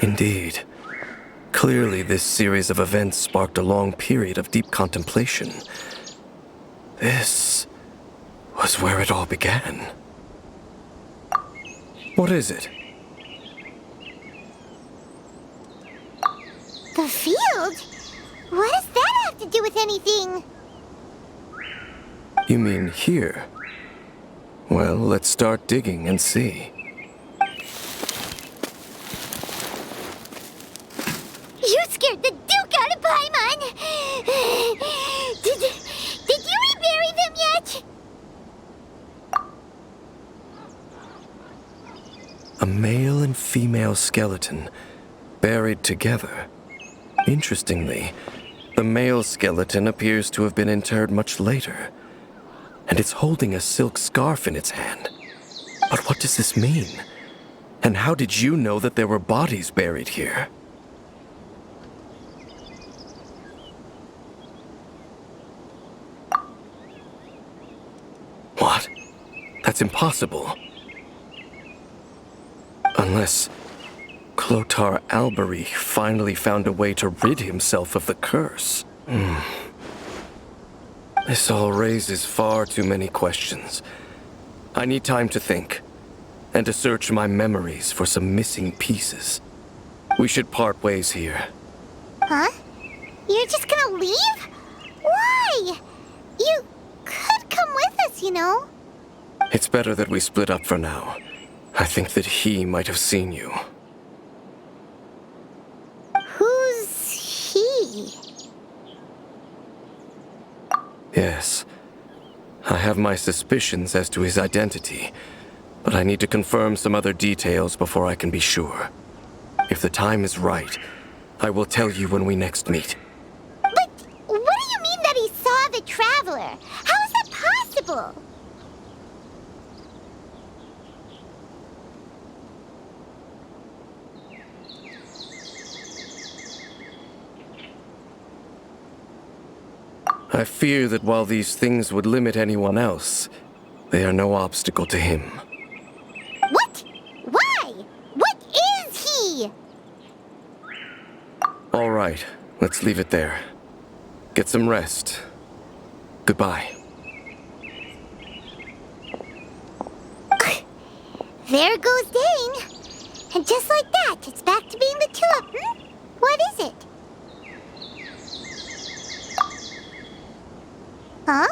Indeed. Clearly, this series of events sparked a long period of deep contemplation. This was where it all began. What is it? The field? What does that have to do with anything? You mean here? Well, let's start digging and see. You scared the Duke out of Paimon! Did you rebury them yet? A male and female skeleton, buried together. Interestingly, the male skeleton appears to have been interred much later, and it's holding a silk scarf in its hand. But what does this mean? And how did you know that there were bodies buried here? What? That's impossible. Unless Clotar Albery finally found a way to rid himself of the curse. This all raises far too many questions. I need time to think, and to search my memories for some missing pieces. We should part ways here. Huh? You're just gonna leave? Why? You could come with us, you know. It's better that we split up for now. I think that he might have seen you. Who's he? Yes. I have my suspicions as to his identity, but I need to confirm some other details before I can be sure. If the time is right, I will tell you when we next meet. But what do you mean that he saw the Traveler? How is that possible? I fear that while these things would limit anyone else, they are no obstacle to him. What? Why? What is he? All right, let's leave it there. Get some rest. Goodbye. There goes Dane. And just like that, it's back to being the tulip. What is it? Huh?